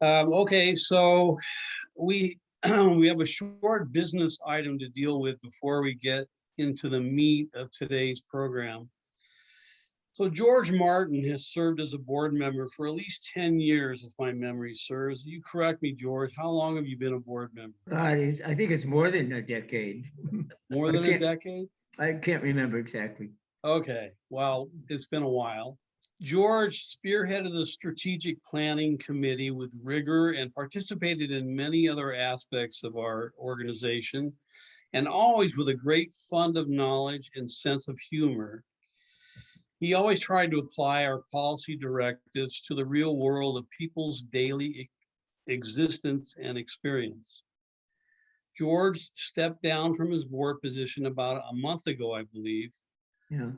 Okay, so we we have a short business item to deal with before we get into the meat of today's program. So George Martin has served as a board member for at least 10 years, if my memory serves. You correct me, George. How long have you been a board member? I think it's more than a decade. More than a decade? I can't remember exactly. Okay, well, it's been a while. George spearheaded the strategic planning committee with rigor and participated in many other aspects of our organization, and always with a great fund of knowledge and sense of humor. He always tried to apply our policy directives to the real world of people's daily existence and experience. George stepped down from his board position about a month ago, I believe. Yeah.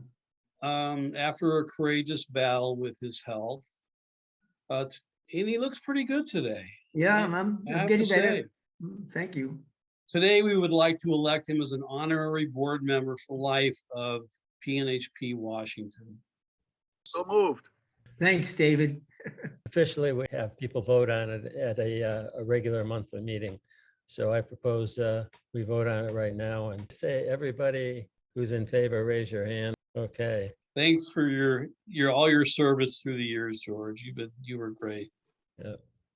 After a courageous battle with his health. And he looks pretty good today. Yeah, I'm getting better. Thank you. Today, we would like to elect him as an honorary board member for life of PNHP Washington. So moved. Thanks, David. Officially, we have people vote on it at a regular monthly meeting. So I propose we vote on it right now and say everybody who's in favor, raise your hand. Okay. Thanks for your all your service through the years, George. You were great. Yeah.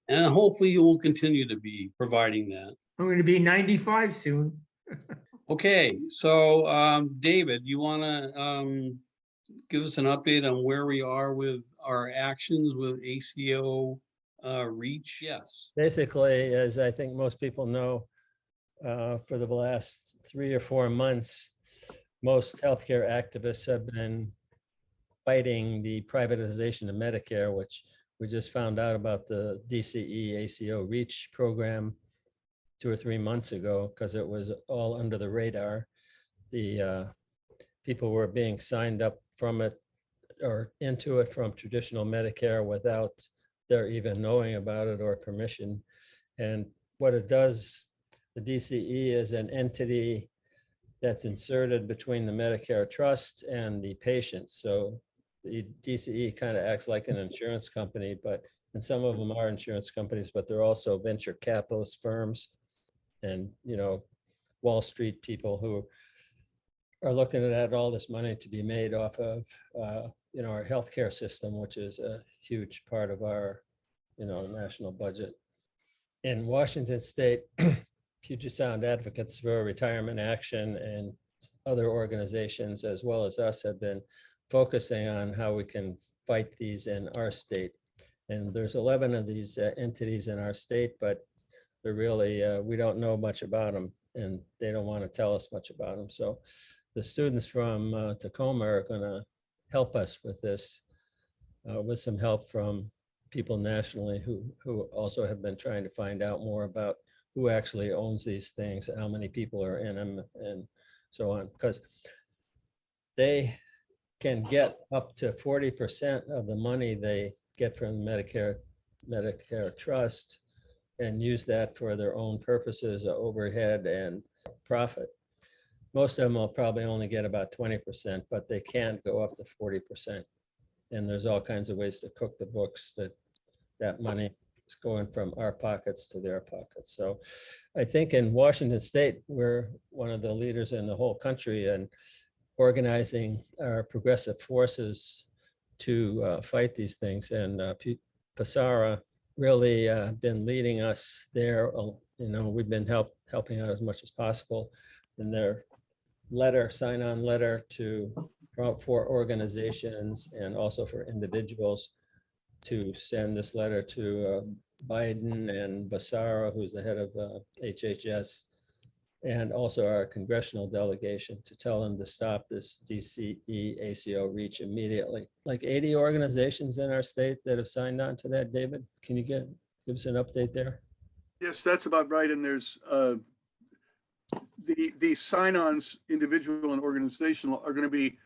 And hopefully you will continue to be providing that. I'm going to be 95 soon. Okay, so David, you want to give us an update on where we are with our actions with ACO reach? Yes. Basically, as I think most people know, for the last 3 or 4 months, most healthcare activists have been fighting the privatization of Medicare, which we just found out about the DCE ACO REACH program 2 or 3 months ago, because it was all under the radar. The people were being signed up from it or into it from traditional Medicare without their even knowing about it or permission. And what it does, the DCE is an entity that's inserted between the Medicare trust and the patient. So the DCE kind of acts like an insurance company, and some of them are insurance companies, but they're also venture capitalist firms and, Wall Street people who are looking at all this money to be made off of, our healthcare system, which is a huge part of our, national budget. In Washington State, Puget Sound Advocates for Retirement Action and other organizations, as well as us, have been focusing on how we can fight these in our state. And there's 11 of these entities in our state, but they're really, we don't know much about them, and they don't want to tell us much about them. So the students from Tacoma are going to help us with this, with some help from people nationally who also have been trying to find out more about who actually owns these things, how many people are in them, and so on, because they can get up to 40% of the money they get from the Medicare trust and use that for their own purposes, overhead and profit. Most of them will probably only get about 20%, but they can go up to 40%. And there's all kinds of ways to cook the books that money is going from our pockets to their pockets. So I think in Washington State, we're one of the leaders in the whole country and organizing our progressive forces to fight these things. And Pasara really been leading us there. We've been helping out as much as possible in their sign-on letter for organizations and also for individuals to send this letter to Biden and Basara, who's the head of HHS, and also our congressional delegation, to tell them to stop this DCE ACO reach immediately. Like 80 organizations in our state that have signed on to that. David, can you give us an update there? Yes, that's about right. And there's the sign-ons, individual and organizational, are going to be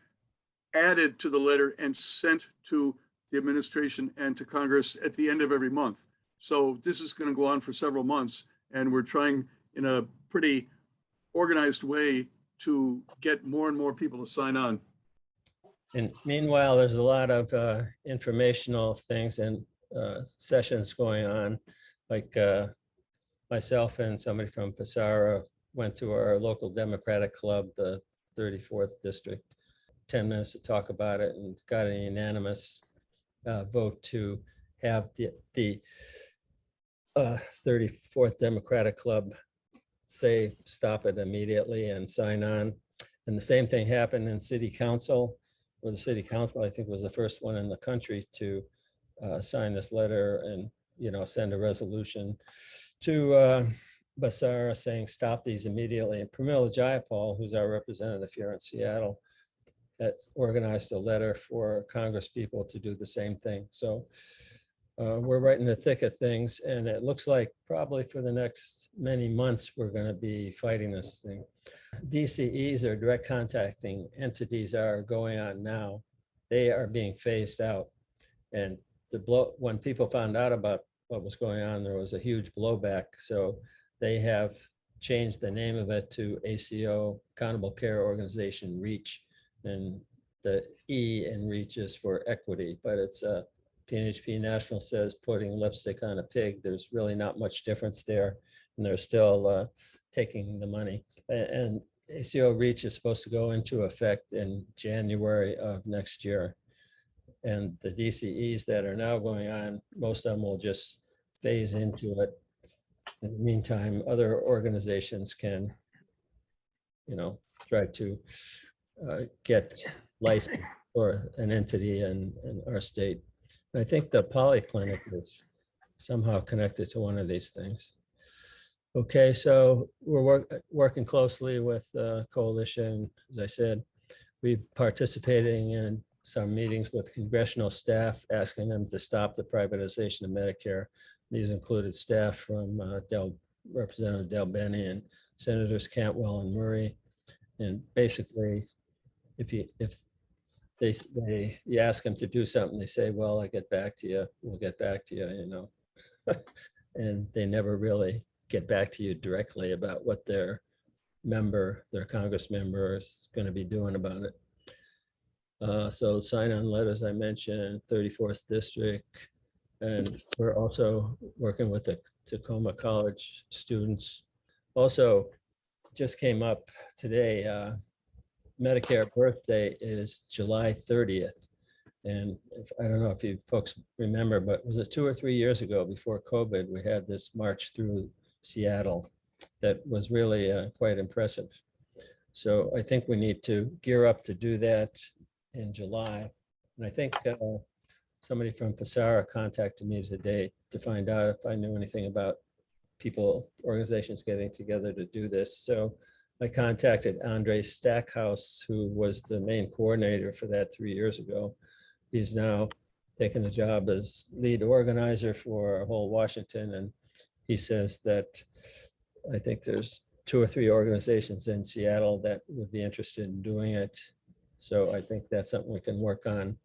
added to the letter and sent to the administration and to Congress at the end of every month. So this is going to go on for several months, and we're trying in a pretty organized way to get more and more people to sign on. And meanwhile, there's a lot of informational things and sessions going on like myself and somebody from Passara went to our local Democratic club, the 34th district, 10 minutes to talk about it, and got a unanimous vote to have the 34th Democratic Club say stop it immediately and sign on. And the same thing happened in City Council, where the City Council, I think, was the first one in the country to sign this letter and, you know, send a resolution to Basara saying stop these immediately. And Pramila Jayapal, who's our representative here in Seattle, has organized a letter for Congress people to do the same thing. So we're right in the thick of things, and it looks like probably for the next many months, we're going to be fighting this thing. DCEs, or direct contacting entities, are going on now. They are being phased out. And when people found out about what was going on, there was a huge blowback. So they have changed the name of it to ACO, Accountable Care Organization, REACH. And the E in REACH is for equity, but it's PNHP National says putting lipstick on a pig. There's really not much difference there, and they're still taking the money. And ACO REACH is supposed to go into effect in January of next year. And the DCEs that are now going on, most of them will just phase into it. In the meantime, other organizations can, you know, try to get licensed for an entity in our state. I think the polyclinic is somehow connected to one of these things. Okay, so we're working closely with the coalition. As I said, we've participating in some meetings with congressional staff, asking them to stop the privatization of Medicare. These included staff from Representative Del Bene and Senators Cantwell and Murray. And basically, if you ask them to do something, they say, well, I'll get back to you. We'll get back to you, you know. And they never really get back to you directly about what their Congress member is going to be doing about it. So sign-on letters I mentioned, 34th district. And we're also working with the Tacoma College students. Also, just came up today, Medicare birthday is July 30th. And I don't know if you folks remember, but was it 2 or 3 years ago before COVID, we had this march through Seattle that was really quite impressive. So I think we need to gear up to do that in July. And I think somebody from Passara contacted me today to find out if I knew anything about organizations getting together to do this. So I contacted Andre Stackhouse, who was the main coordinator for that 3 years ago. He's now taken a job as lead organizer for whole Washington. And he says that I think there's 2 or 3 organizations in Seattle that would be interested in doing it. So I think that's something we can work on.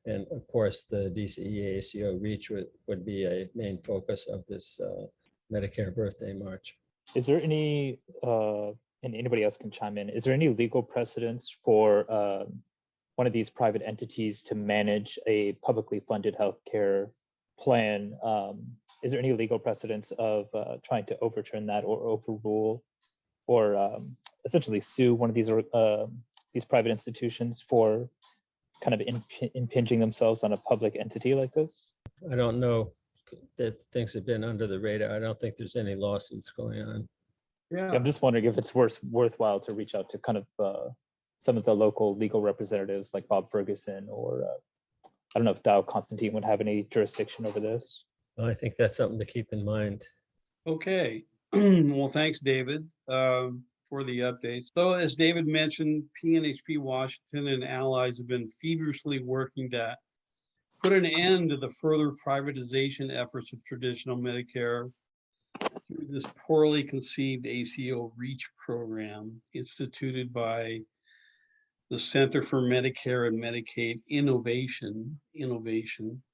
And of course, the DCE ACO REACH would be a main focus of this Medicare birthday march. Is there any, and anybody else can chime in, is there any legal precedence for one of these private entities to manage a publicly funded healthcare plan? Is there any legal precedence of trying to overturn that or overrule or essentially sue one of these private institutions for kind of impinging themselves on a public entity like this? I don't know. Things have been under the radar. I don't think there's any lawsuits going on. Yeah, I'm just wondering if it's worthwhile to reach out to kind of some of the local legal representatives like Bob Ferguson or I don't know if Dow Constantine would have any jurisdiction over this. I think that's something to keep in mind. okay. Well, thanks, David, for the updates. So as David mentioned, PNHP Washington and allies have been feverishly working to put an end to the further privatization efforts of traditional Medicare through this poorly conceived ACO REACH program instituted by the Center for Medicare and Medicaid Innovation,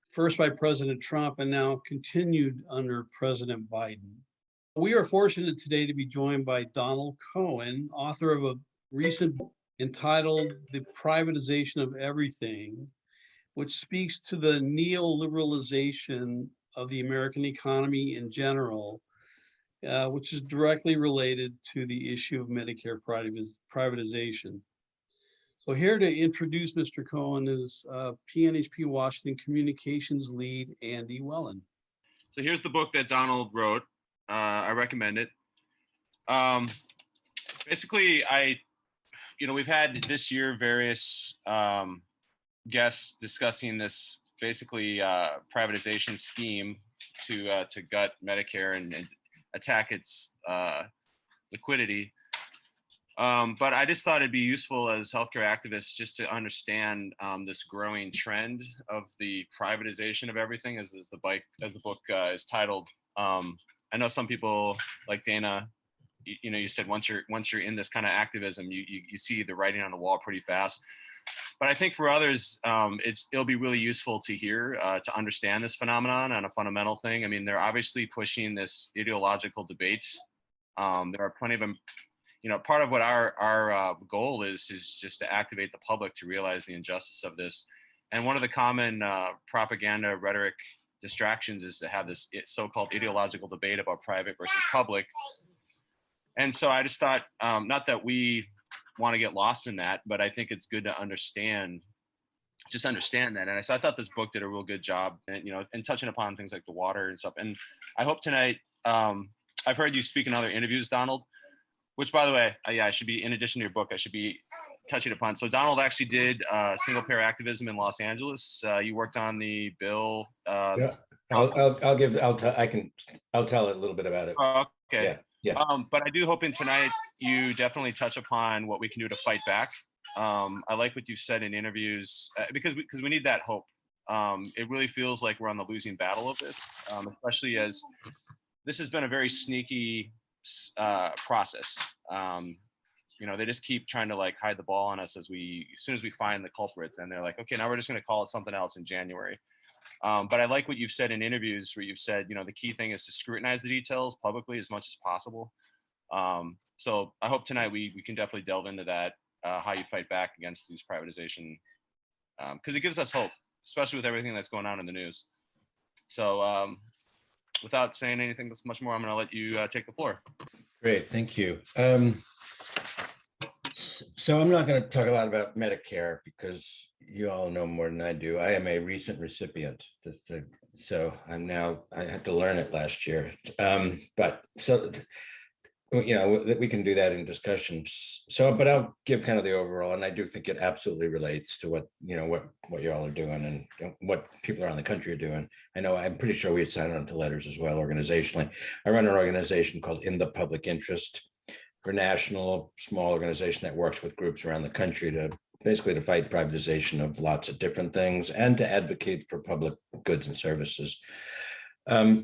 first by President Trump and now continued under President Biden. We are fortunate today to be joined by Donald Cohen, author of a recent book entitled The Privatization of Everything, which speaks to the neoliberalization of the American economy in general, which is directly related to the issue of Medicare privatization. So here to introduce Mr. Cohen is PNHP Washington Communications Lead, Andy Wellen. So here's the book that Donald wrote. I recommend it. Basically, we've had this year various guests discussing this basically privatization scheme to gut Medicare and attack its liquidity. But I just thought it'd be useful as healthcare activists just to understand this growing trend of the privatization of everything, as the book is titled. I know some people like Dana, you said once you're in this kind of activism, you see the writing on the wall pretty fast. But I think for others, it'll be really useful to hear, to understand this phenomenon on a fundamental thing. I mean, they're obviously pushing this ideological debate. There are plenty of them. Part of what our goal is just to activate the public to realize the injustice of this. And one of the common propaganda rhetoric distractions is to have this so-called ideological debate about private versus public. And so I just thought, not that we want to get lost in that, but I think it's good to understand that. And so I thought this book did a real good job, and touching upon things like the water and stuff. And I hope tonight, I've heard you speak in other interviews, Donald, which, by the way, I should be, in addition to your book, I should be touching upon. So Donald actually did single payer activism in Los Angeles. You worked on the bill. Yeah, I'll tell a little bit about it. Oh, okay. Yeah. Yeah. But I do hope in tonight you definitely touch upon what we can do to fight back. I like what you said in interviews, because we need that hope. It really feels like we're on the losing battle of this, especially as this has been a very sneaky process. They just keep trying to hide the ball on us as soon as we find the culprit, then they're like, okay, now we're just going to call it something else in January. But I like what you've said in interviews where you've said, the key thing is to scrutinize the details publicly as much as possible. So I hope tonight we can definitely delve into that, how you fight back against these privatization, because it gives us hope, especially with everything that's going on in the news. So without saying anything much more, I'm going to let you take the floor. Great, thank you. So I'm not going to talk a lot about Medicare because you all know more than I do. I am a recent recipient, so I had to learn it last year. But we can do that in discussions. But I'll give kind of the overall, and I do think it absolutely relates to what you all are doing and what people around the country are doing. I'm pretty sure we signed on to letters as well organizationally. I run an organization called In the Public Interest. We're a national small organization that works with groups around the country to fight privatization of lots of different things and to advocate for public goods and services.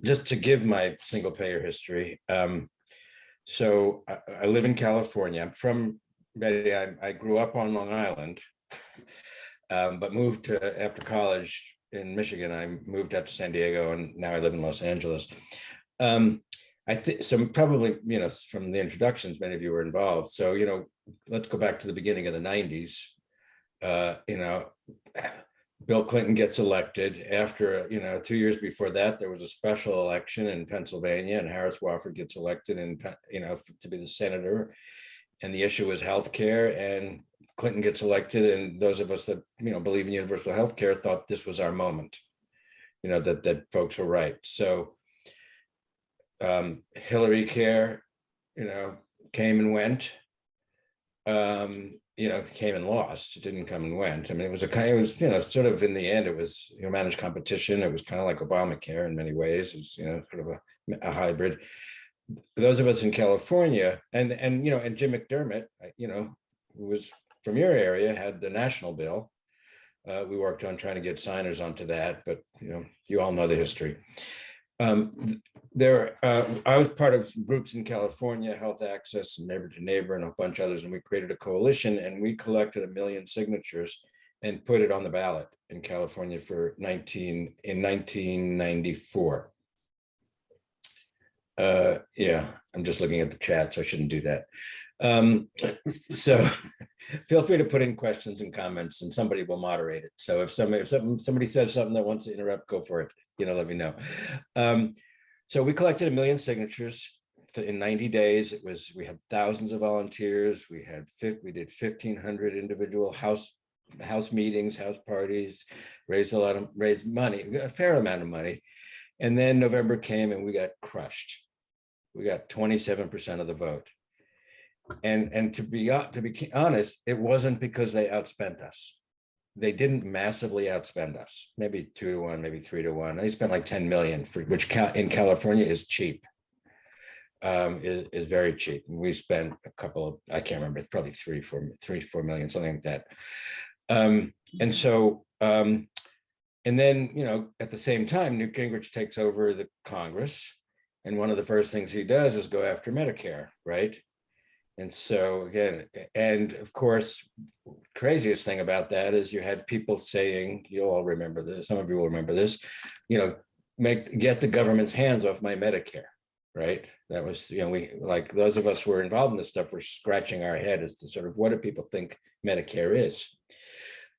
Just to give my single payer history. So I live in California. I'm from I grew up on Long Island, but moved after college in Michigan. I moved out to San Diego, and now I live in Los Angeles. I think so. Probably, from the introductions, many of you were involved. So, let's go back to the beginning of the 90s. Bill Clinton gets elected. After 2 years before that, there was a special election in Pennsylvania, and Harris Wofford gets elected to be the senator. And the issue was healthcare, and Clinton gets elected. And those of us that believe in universal healthcare thought this was our moment. That folks were right. So. Hillary Care, came and went, came and lost. It didn't come and went. I mean, it was sort of in the end, it was, managed competition. It was kind of like Obamacare in many ways. It was, sort of a hybrid. Those of us in California and Jim McDermott, who was from your area, had the national bill. We worked on trying to get signers onto that, but, you all know the history. I was part of some groups in California, Health Access and Neighbor to Neighbor and a bunch of others, and we created a coalition, and we collected 1 million signatures and put it on the ballot in California in 1994. I'm just looking at the chat, so I shouldn't do that. feel free to put in questions and comments and somebody will moderate it. So if somebody says something that wants to interrupt, go for it. Let me know. So we collected 1 million signatures in 90 days. We had thousands of volunteers. We did 1,500 individual house meetings, house parties, raised money, a fair amount of money. And then November came and we got crushed. We got 27% of the vote. And to be honest, it wasn't because they outspent us. They didn't massively outspend us, maybe 2 to 1, maybe 3 to 1. They spent like 10 million, which in California is cheap, is very cheap. And we spent a couple of, I can't remember, it's probably 3, 4 million, something like that. And so, and then, at the same time, Newt Gingrich takes over the Congress. And one of the first things he does is go after Medicare, right? And so again, and of course, craziest thing about that is you had people saying, you'll all remember this, some of you will remember this, get the government's hands off my Medicare, right? That was, we, like those of us who were involved in this stuff were scratching our head as to sort of what do people think Medicare is,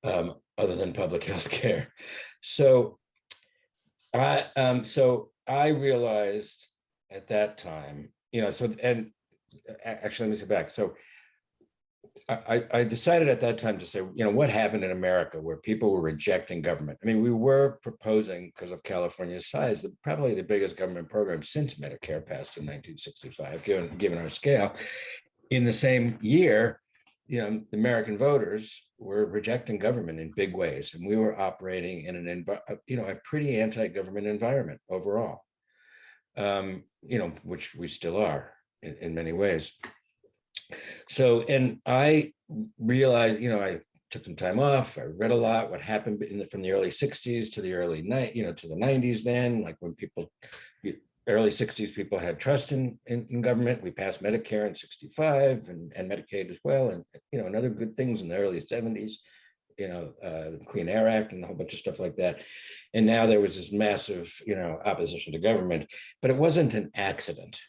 other than public health care. So I realized at that time, actually, let me say back. So I decided at that time to say, what happened in America where people were rejecting government? I mean, we were proposing, because of California's size, probably the biggest government program since Medicare passed in 1965, given our scale. In the same year, the American voters were rejecting government in big ways, and we were operating in a pretty anti-government environment overall, which we still are in many ways. So, and I realized, I took some time off. I read a lot. What happened from the early '60s to the early to the '90s. Then, like when early '60s, people had trust in government. We passed Medicare in '65 and Medicaid as well, and other good things in the early '70s. The Clean Air Act and a whole bunch of stuff like that. And now there was this massive, opposition to government, but it wasn't an accident.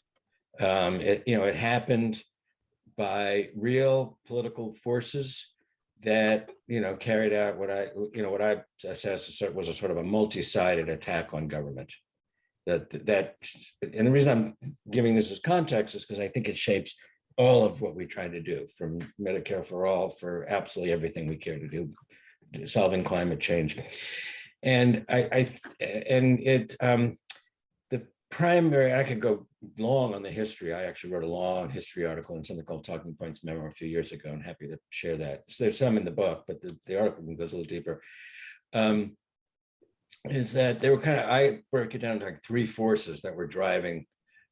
It happened by real political forces that carried out what I assessed was a sort of a multi-sided attack on government. And the reason I'm giving this as context is because I think it shapes all of what we try to do, from Medicare for all, for absolutely everything we care to do, solving climate change. And the primary, I could go long on the history. I actually wrote a long history article in something called Talking Points Memo a few years ago. I'm happy to share that. So there's some in the book, but the article goes a little deeper. Is that they were I broke it down to like 3 forces that were driving,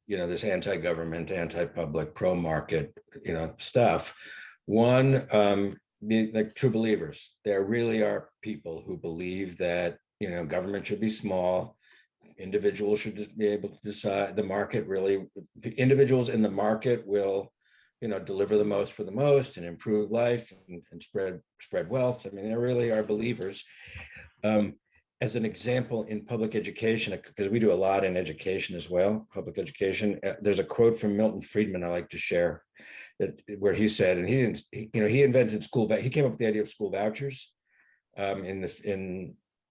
this anti-public, pro-market, stuff. One, like true believers. There really are people who believe that, government should be small. Individuals should just be able to decide. Individuals in the market will, deliver the most for the most and improve life and spread wealth. I mean, there really are believers. As an example, in public education, because we do a lot in education as well, public education, there's a quote from Milton Friedman I like to share, where he said, and he invented he came up with the idea of school vouchers in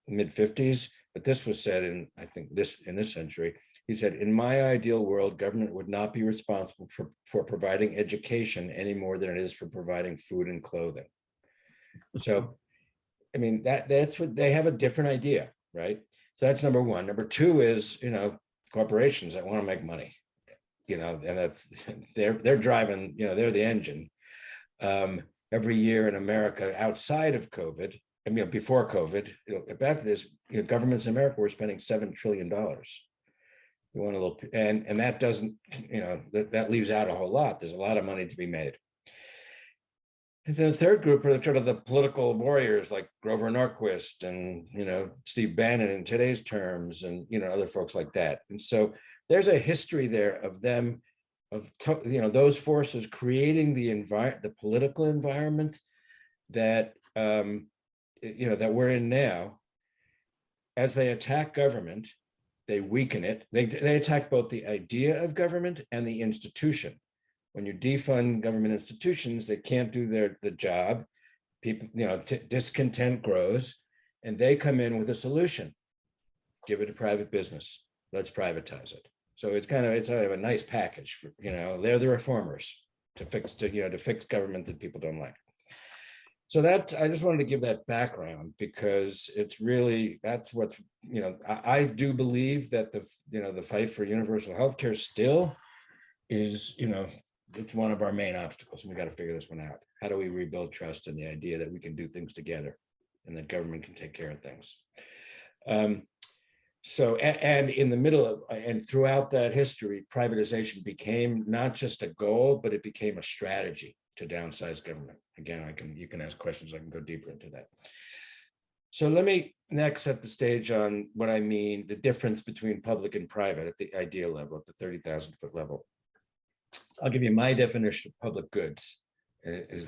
mid 50s, but this was said in this century. He said, in my ideal world, government would not be responsible for providing education any more than it is for providing food and clothing. So, I mean, that's what they have, a different idea, right? So that's number one. Number two is, corporations that want to make money, and that's, they're driving, they're the engine. Every year in America outside of COVID, before COVID, back to this, governments in America were spending $7 trillion. You want a little, and that doesn't, that leaves out a whole lot. There's a lot of money to be made. And then the third group are sort of the political warriors like Grover Norquist and, Steve Bannon in today's terms, and, other folks like that. And so there's a history there of them, those forces creating the political environment that, that we're in now. As they attack government, they weaken it. They attack both the idea of government and the institution. When you defund government institutions, they can't do the job. People, discontent grows, and they come in with a solution. Give it to private business. Let's privatize it. So it's kind of a nice package for, they're the reformers to fix government that people don't like. So that, I just wanted to give that background because it's really, that's what's, I do believe that the fight for universal healthcare still is, it's one of our main obstacles, and we got to figure this one out. How do we rebuild trust in the idea that we can do things together and that government can take care of things? So, and in the middle of, and throughout that history, privatization became not just a goal, but it became a strategy to downsize government. Again, you can ask questions, I can go deeper into that. So let me next set the stage on what I mean, the difference between public and private at the idea level, at the 30,000 foot level. I'll give you my definition of public goods. There's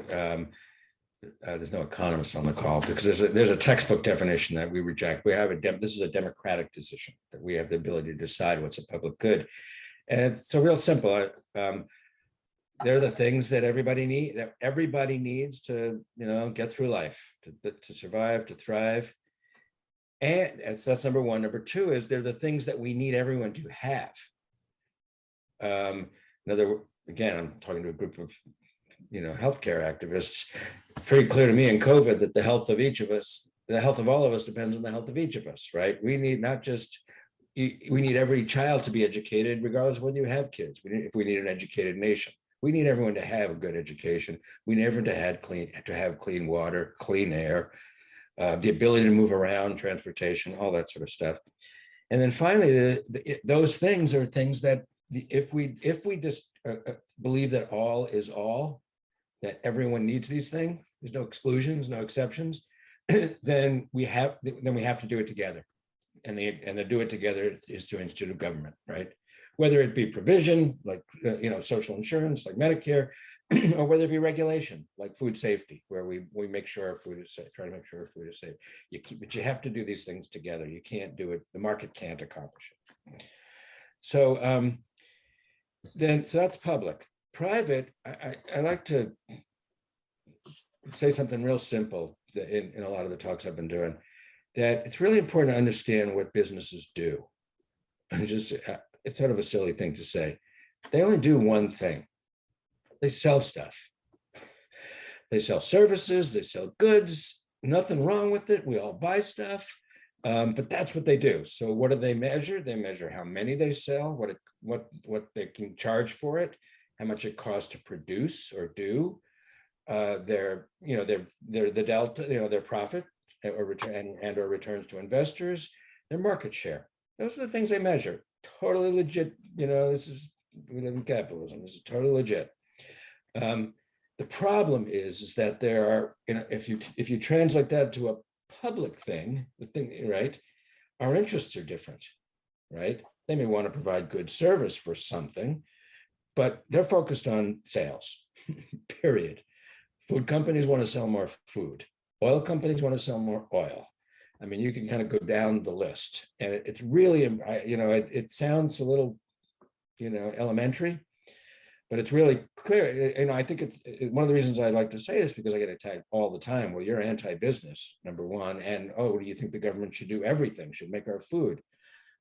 no economists on the call because there's a textbook definition that we reject. We have this is a democratic decision that we have the ability to decide what's a public good, and it's so real simple. They're the things that everybody needs to get through life, to survive, to thrive, and that's number one. Number two is they're the things that we need everyone to have. Again, I'm talking to a group of healthcare activists. Very clear to me in COVID that the health of each of us, the health of all of us, depends on the health of each of us, right? We need we need every child to be educated, regardless of whether you have kids. If we need an educated nation, we need everyone to have a good education. We need everyone to have clean water, clean air, the ability to move around, transportation, all that sort of stuff. And then finally, those things are things that if we just believe that all is all, that everyone needs these things, there's no exclusions, no exceptions, then we have to do it together. And the do it together is to institute government, right? Whether it be provision, like social insurance, like Medicare, or whether it be regulation, like food safety, where we make sure our food is safe, try to make sure our food is safe. But you have to do these things together. You can't do it, the market can't accomplish it. So so that's public. Private, I like to say something real simple in a lot of the talks I've been doing, that it's really important to understand what businesses do. It's sort of a silly thing to say. They only do one thing. They sell stuff. They sell services, they sell goods, nothing wrong with it. We all buy stuff, but that's what they do. So what do they measure? They measure how many they sell, what they can charge for it, how much it costs to produce or do, their the delta, their profit or return or returns to investors, their market share. Those are the things they measure. Totally legit. We live in capitalism. This is totally legit. The problem is that there are, if you translate that to a public thing, right? Our interests are different, right? They may want to provide good service for something, but they're focused on sales, period. Food companies want to sell more food. Oil companies want to sell more oil. I mean, you can kind of go down the list, and it's really, it sounds a little, elementary, but it's really clear. I think it's one of the reasons I like to say this, because I get attacked all the time. Well, you're anti-business, number one, and do you think the government should do everything, should make our food?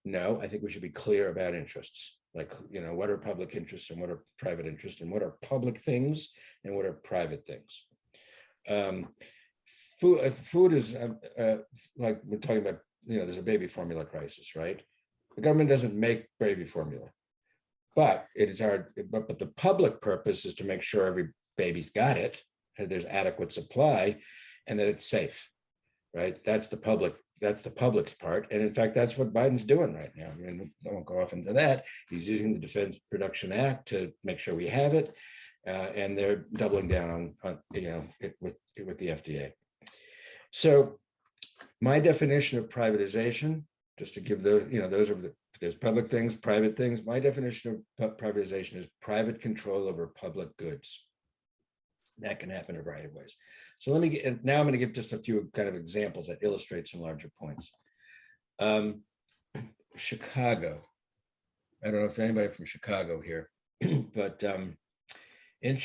No, I think we should be clear about interests. Like, what are public interests and what are private interests, and what are public things and what are private things. Food is like we're talking about, there's a baby formula crisis, right? The government doesn't make baby formula, but but the public purpose is to make sure every baby's got it, that there's adequate supply, and that it's safe, right? That's the public's part. And in fact, that's what Biden's doing right now. I mean, I won't go off into that. He's using the Defense Production Act to make sure we have it. And they're doubling down on with the FDA. So my definition of privatization, just to give there's public things, private things. My definition of privatization is private control over public goods. That can happen in a variety of ways. So now I'm going to give just a few kind of examples that illustrate some larger points. Chicago. I don't know if anybody from Chicago here, but In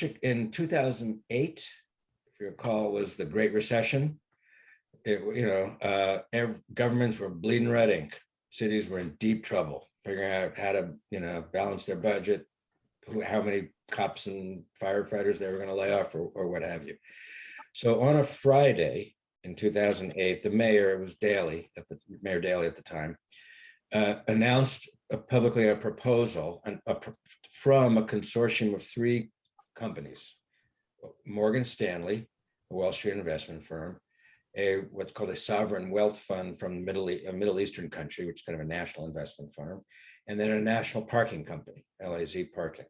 2008, if you recall, was the Great Recession. Governments were bleeding red ink. Cities were in deep trouble, figuring out how to, balance their budget, how many cops and firefighters they were going to lay off or what have you. So on a Friday in 2008, the mayor, it was Mayor Daley at the time, announced publicly a proposal from a consortium of 3 companies: Morgan Stanley, a Wall Street investment firm, what's called a sovereign wealth fund from a Middle Eastern country, which is kind of a national investment firm, and then a national parking company, LAZ Parking.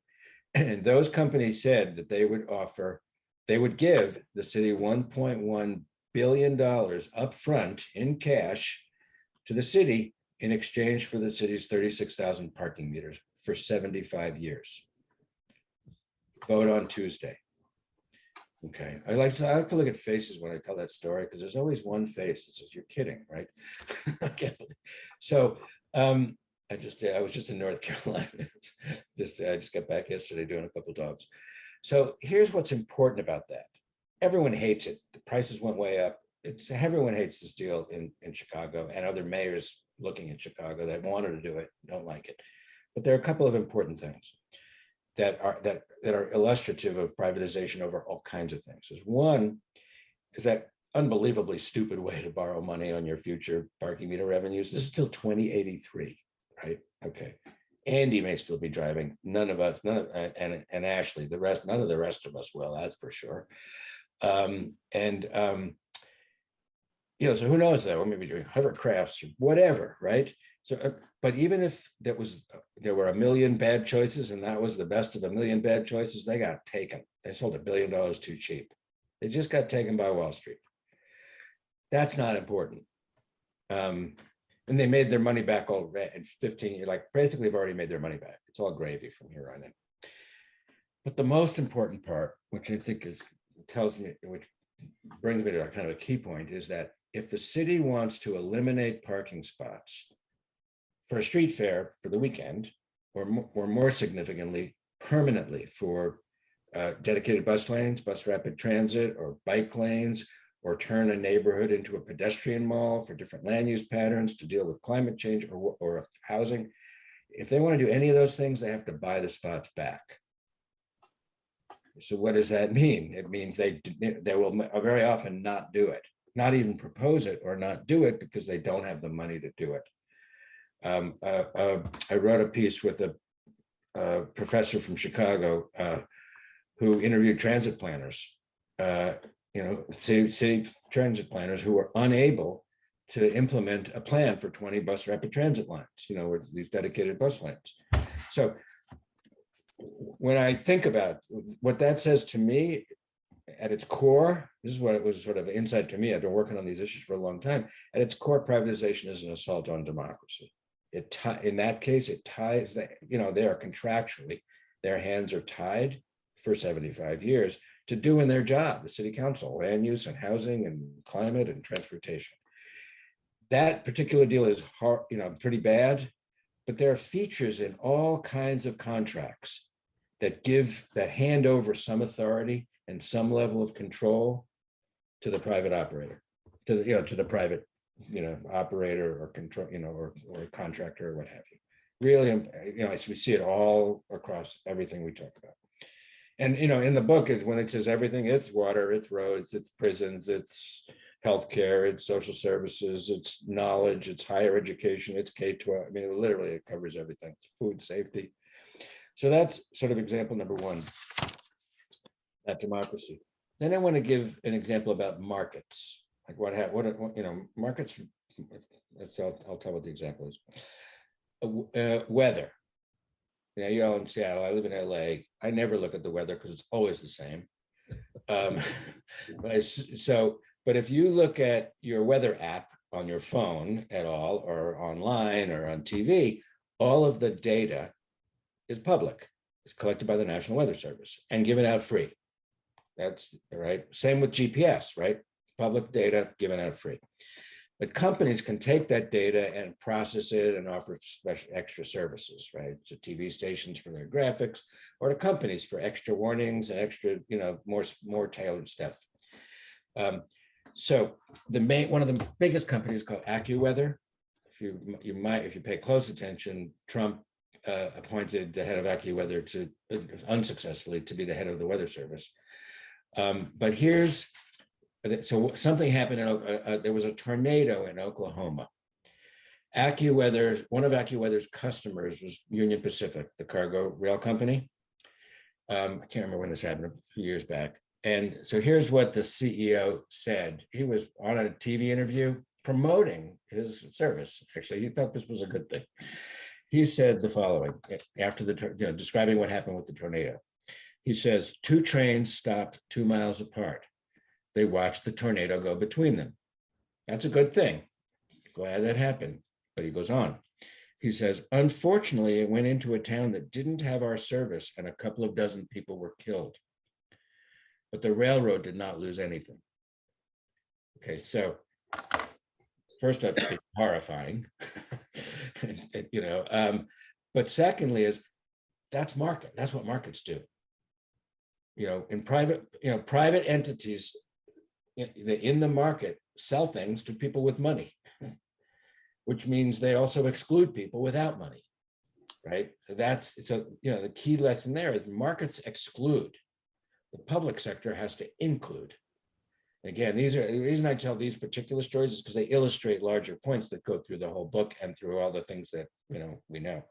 And those companies said that they would give the city $1.1 billion upfront in cash to the city in exchange for the city's 36,000 parking meters for 75 years. Vote on Tuesday. Okay, I like to look at faces when I tell that story, because there's always one face that says, "You're kidding, right?" So I was just in North Carolina. I just got back yesterday doing a couple of dogs. So here's what's important about that. Everyone hates it. The prices went way up. Everyone hates this deal in Chicago, and other mayors looking at Chicago that wanted to do it don't like it. But there are a couple of important things that are illustrative of privatization over all kinds of things. One is that unbelievably stupid way to borrow money on your future parking meter revenues. This is till 2083, right? Okay. Andy may still be driving. None of us, and Ashley, none of the rest of us will, that's for sure. So who knows that? Or maybe doing hovercrafts or whatever, right? So, but even if there were 1 million bad choices and that was the best of 1 million bad choices, they got taken. They sold $1 billion too cheap. They just got taken by Wall Street. That's not important. And they made their money back already in 15 years. Like basically, they've already made their money back. It's all gravy from here on in. But the most important part, which I think which brings me to kind of a key point, is that if the city wants to eliminate parking spots for a street fair for the weekend, or more significantly, permanently for dedicated bus lanes, bus rapid transit, or bike lanes, or turn a neighborhood into a pedestrian mall for different land use patterns to deal with climate change or housing, if they want to do any of those things, they have to buy the spots back. So what does that mean? It means they will very often not do it, not even propose it or not do it because they don't have the money to do it. I wrote a piece with a professor from Chicago who interviewed transit planners, city transit planners who were unable to implement a plan for 20 bus rapid transit lines, with these dedicated bus lanes. So when I think about what that says to me, at its core, this is what it was sort of insight to me. I've been working on these issues for a long time. At its core, privatization is an assault on democracy. In that case, it ties that, they are contractually, their hands are tied for 75 years to doing their job, the city council, land use and housing and climate and transportation. That particular deal is hard, pretty bad, but there are features in all kinds of contracts that hand over some authority and some level of control to the private operator, to the private, operator or control, or contractor or what have you. Really, we see it all across everything we talk about. And, in the book, is when it says everything, it's water, it's roads, it's prisons, it's healthcare, it's social services, it's knowledge, it's higher education, it's K-12. Literally it covers everything. It's food safety. So that's sort of example number one, that democracy. Then I want to give an example about markets. Like markets. I'll tell what the example is. Weather. You're in Seattle. I live in LA. I never look at the weather because it's always the same. But if you look at your weather app on your phone at all, or online or on TV, all of the data is public. It's collected by the National Weather Service and given out free. That's right. Same with GPS, right? Public data given out free. But companies can take that data and process it and offer special extra services, right? So TV stations for their graphics, or to companies for extra warnings and extra, more tailored stuff. So one of the biggest companies called AccuWeather. If you pay close attention, Trump appointed the head of AccuWeather to unsuccessfully to be the head of the Weather Service. But so something happened there was a tornado in Oklahoma. One of AccuWeather's customers was Union Pacific, the cargo rail company. I can't remember when this happened, a few years back. And so here's what the CEO said. He was on a TV interview promoting his service. Actually, he thought this was a good thing. He said the following after describing what happened with the tornado. He says, 2 trains stopped 2 miles apart. They watched the tornado go between them. That's a good thing. Glad that happened. But he goes on. He says, unfortunately, it went into a town that didn't have our service and a couple of dozen people were killed. But the railroad did not lose anything. Okay, so first off, it's horrifying, but secondly is that's market. That's what markets do. In private entities in the market sell things to people with money, which means they also exclude people without money, right? The key lesson there is markets exclude. The public sector has to include. Again, the reason I tell these particular stories is because they illustrate larger points that go through the whole book and through all the things that we know.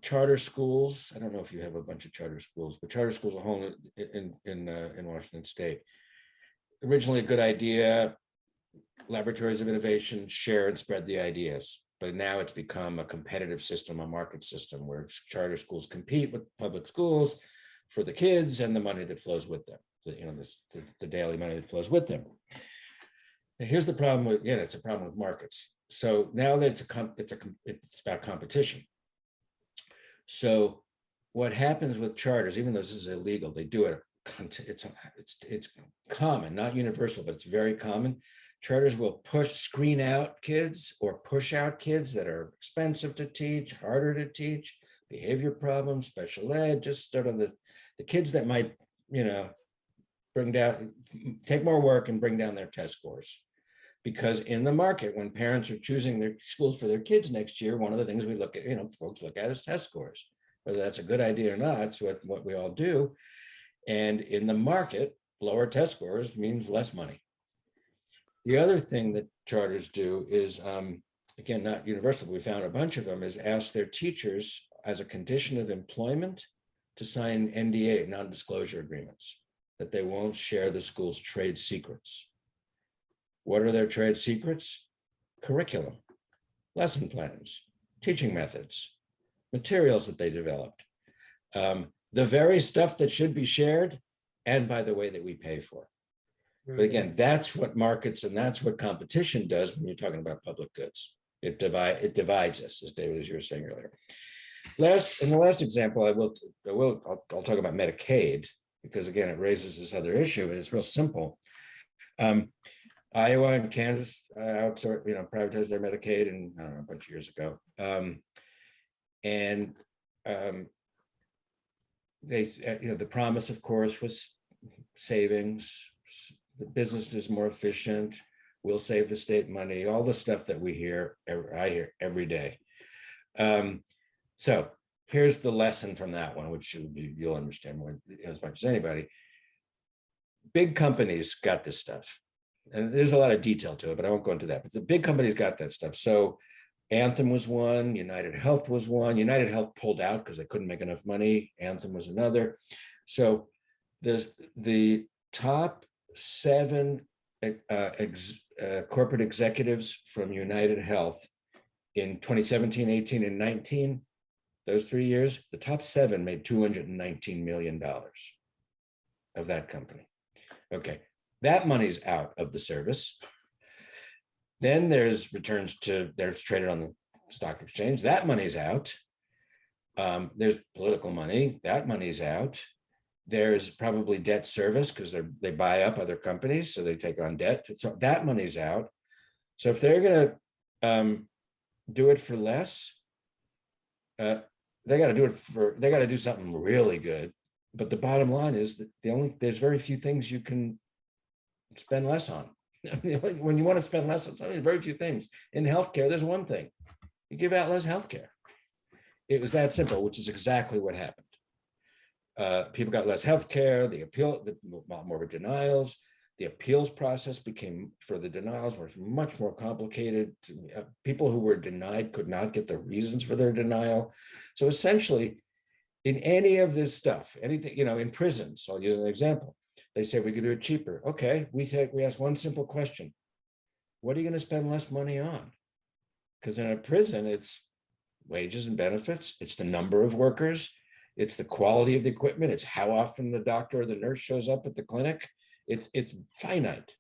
Charter schools. I don't know if you have a bunch of charter schools, but charter schools are whole in Washington State. Originally a good idea, laboratories of innovation, share and spread the ideas. But now it's become a competitive system, a market system where charter schools compete with public schools for the kids and the money that flows with them. The daily money that flows with them. Now, here's the problem with, it's a problem with markets. So now that it's about competition. So what happens with charters, even though this is illegal, they do it. It's common, not universal, but it's very common. Charters will screen out kids or push out kids that are expensive to teach, harder to teach, behavior problems, special ed, just sort of the kids that might, take more work and bring down their test scores. Because in the market, when parents are choosing their schools for their kids next year, one of the things we look at, folks look at is test scores. Whether that's a good idea or not, it's what we all do. And in the market, lower test scores means less money. The other thing that charters do is, again, not universal, but we found a bunch of them, is ask their teachers as a condition of employment to sign NDA, non-disclosure agreements, that they won't share the school's trade secrets. What are their trade secrets? Curriculum, lesson plans, teaching methods, materials that they developed, the very stuff that should be shared, and by the way, that we pay for. But again, that's what markets and that's what competition does when you're talking about public goods. It divides us, as David, as you were saying earlier. In the last example, I'll talk about Medicaid, because again, it raises this other issue, and it's real simple. Iowa and Kansas privatized their Medicaid a bunch of years ago. The promise, of course, was savings. The business is more efficient. We'll save the state money. All the stuff that I hear every day. So here's the lesson from that one, which you'll understand more as much as anybody. Big companies got this stuff. And there's a lot of detail to it, but I won't go into that. But the big companies got that stuff. So Anthem was one, United Health was one. United Health pulled out because they couldn't make enough money. Anthem was another. So the top 7 corporate executives from United Health in 2017, 18, and 19, those 3 years, the top 7 made $219 million of that company. Okay. That money's out of the service. Then there's there's traded on the stock exchange. That money's out. There's political money. That money's out. There's probably debt service because they buy up other companies, so they take on debt. So that money's out. So if they're going to do it for less, they got to do something really good. But the bottom line is that there's very few things you can spend less on. When you want to spend less on something, very few things. In healthcare, there's one thing: you give out less healthcare. It was that simple, which is exactly what happened. People got less healthcare. The more denials. The appeals process became, for the denials, was much more complicated. People who were denied could not get the reasons for their denial. So essentially, in any of this stuff, anything, in prisons, I'll use an example. They say we could do it cheaper. Okay, we ask one simple question: what are you going to spend less money on? Because in a prison, it's wages and benefits, it's the number of workers, it's the quality of the equipment, it's how often the doctor or the nurse shows up at the clinic. It's finite.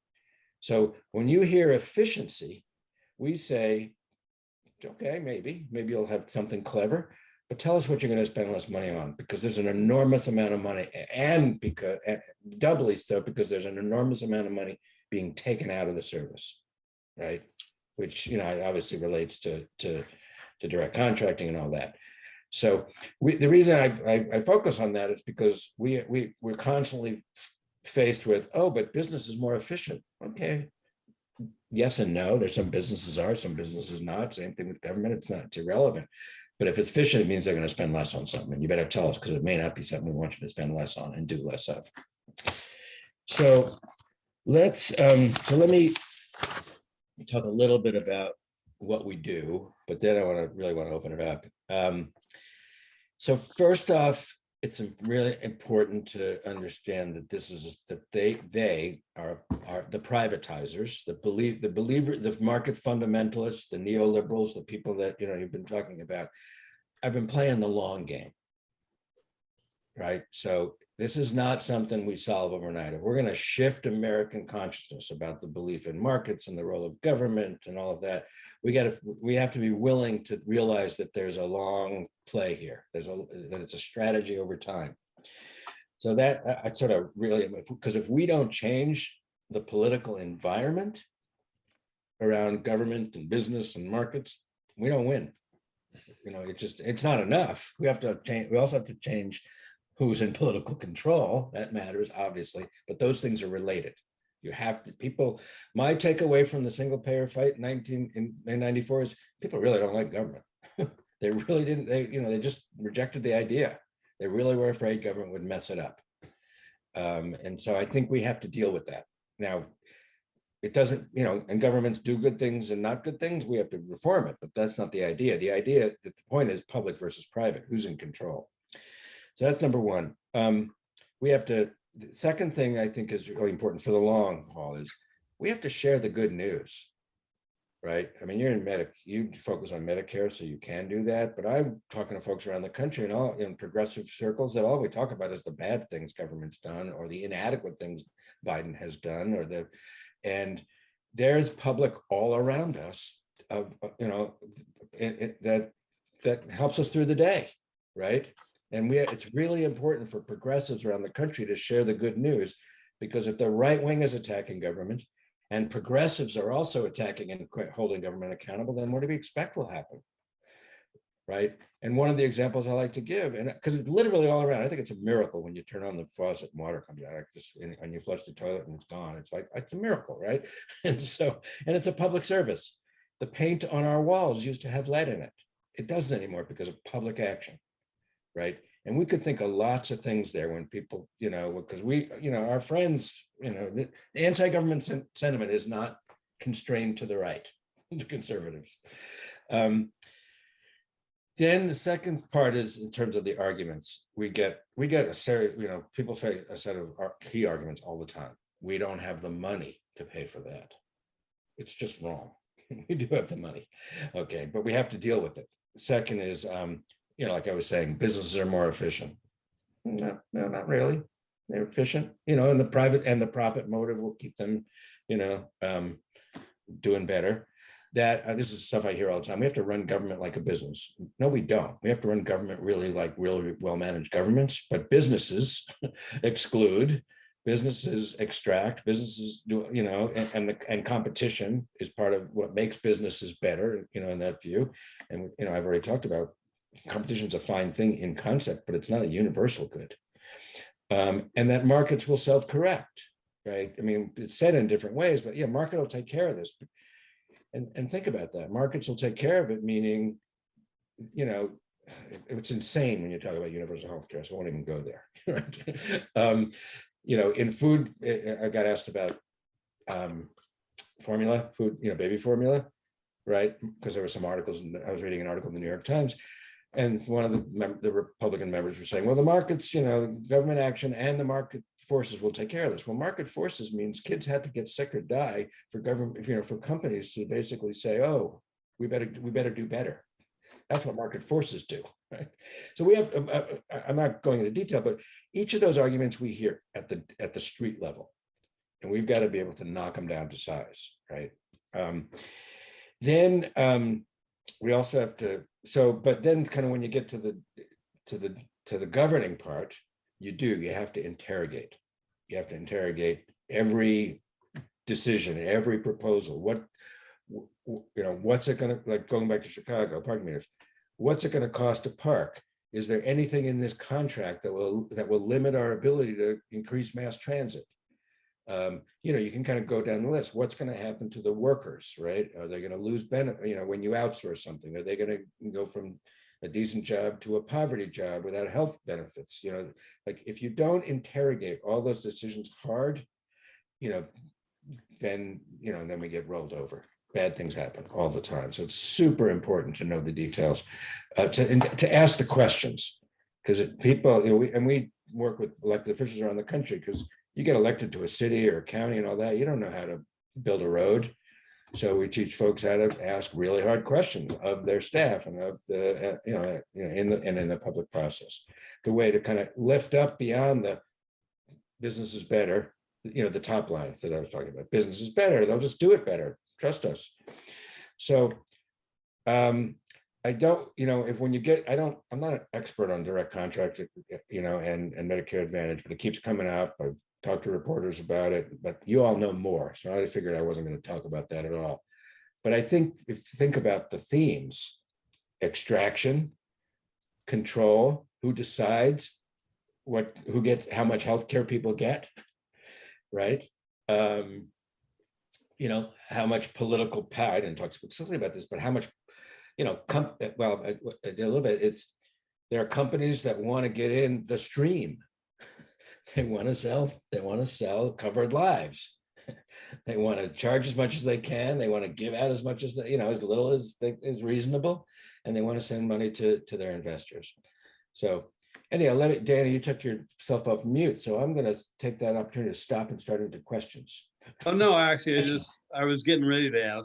So when you hear efficiency, we say, okay, maybe you'll have something clever, but tell us what you're going to spend less money on, because there's an enormous amount of money, and because doubly so because there's an enormous amount of money being taken out of the service, right? Which obviously relates to direct contracting and all that. So the reason I focus on that is because we're constantly faced with, oh, but business is more efficient. Okay, yes and no. There's some businesses are, some businesses not. Same thing with government. It's irrelevant. But if it's efficient, it means they're going to spend less on something. And you better tell us, because it may not be something we want you to spend less on and do less of. So let me talk a little bit about what we do, but then I really want to open it up. So first off, it's really important to understand that they are the privatizers, the market fundamentalists, the neoliberals, the people that you've been talking about. I've been playing the long game, right? So this is not something we solve overnight. If we're going to shift American consciousness about the belief in markets and the role of government and all of that, we have to be willing to realize that there's a long play here. That it's a strategy over time. So that I sort of really, because if we don't change the political environment around government and business and markets, we don't win. It's not enough. We have to change. We also have to change who's in political control. That matters, obviously, but those things are related. You have to, my takeaway from the single payer fight in 1994 is people really don't like government. They really didn't, they just rejected the idea. They really were afraid government would mess it up. And so I think we have to deal with that. Now, it doesn't, and governments do good things and not good things, we have to reform it, but that's not the idea. The point is public versus private, who's in control. So that's number one. The second thing I think is really important for the long haul is we have to share the good news, right? I mean, you're in you focus on Medicare, so you can do that. But I'm talking to folks around the country and all in progressive circles that all we talk about is the bad things government's done or the inadequate things Biden has done, and there's public all around us, that helps us through the day, right? And it's really important for progressives around the country to share the good news, because if the right wing is attacking government and progressives are also attacking and holding government accountable, then what do we expect will happen, right? And one of the examples I like to give, and because it's literally all around, I think it's a miracle when you turn on the faucet and water comes out, and you flush the toilet and it's gone. It's a miracle, right? And it's a public service. The paint on our walls used to have lead in it. It doesn't anymore because of public action. Right. And we could think of lots of things there when people, because our friends, the anti-government sentiment is not constrained to the right, to conservatives. Then the second part is in terms of the arguments. We get a series, people say a set of key arguments all the time. We don't have the money to pay for that. It's just wrong. We do have the money. Okay, but we have to deal with it. Second is, like I was saying, businesses are more efficient. No, not really. They're efficient, and the profit motive will keep them, doing better. that this is stuff I hear all the time. We have to run government like a business. No, we don't. We have to run government really like really well-managed governments, but businesses exclude, businesses extract, businesses do, you know, and competition is part of what makes businesses better, you know, in that view. And, you know, I've already talked about competition is a fine thing in concept, but it's not a universal good. And that markets will self-correct, right? I mean, it's said in different ways, but yeah, market will take care of this. And think about that. Markets will take care of it, meaning, you know, it's insane when you talk about universal healthcare, so I won't even go there. Right? You know, in food, I got asked about formula, food, you know, baby formula, right? Because there were some articles, and I was reading an article in the New York Times, and one of the Republican members were saying, well, the markets, you know, government action and the market forces will take care of this. Well, market forces means kids had to get sick or die for government, you know, for companies to basically say, oh, we better do better. That's what market forces do, right? So we have, I'm not going into detail, but each of those arguments we hear at the street level, and we've got to be able to knock them down to size, right? Then we also have to, but then kind of when you get to the governing part, you have to interrogate. You have to interrogate every decision, every proposal. What, you know, what's it going to, like going back to Chicago, parking meters, what's it going to cost to park? Is there anything in this contract that will limit our ability to increase mass transit? You know, you can kind of go down the list. What's going to happen to the workers, right? Are they going to lose benefit? You know, when you outsource something, are they going to go from a decent job to a poverty job without health benefits? You know, like if you don't interrogate all those decisions hard, you know, then we get rolled over. Bad things happen all the time. So it's super important to know the details, to ask the questions, because people, you know, we work with elected officials around the country, because you get elected to a city or a county and all that, you don't know how to build a road. So we teach folks how to ask really hard questions of their staff and of the, in the public process. The way to kind of lift up beyond the business is better, you know, the top lines that I was talking about. Business is better, they'll just do it better, trust us. So I don't, you know, I'm not an expert on direct contract, you know, and Medicare Advantage, but it keeps coming up. I've talked to reporters about it, but you all know more. So I figured I wasn't going to talk about that at all. But I think if you think about the themes, extraction, control, who decides who gets how much healthcare people get, right? You know, how much political power, I didn't talk specifically about this, but how much, you know, a little bit, there are companies that want to get in the stream. They want to sell covered lives. They want to charge as much as they can. They want to give out as much as they, you know, as little as is reasonable, and they want to send money to their investors. So anyhow, Danny, you took yourself off mute, so I'm going to take that opportunity to stop and start into questions. Oh no, actually, I was getting ready to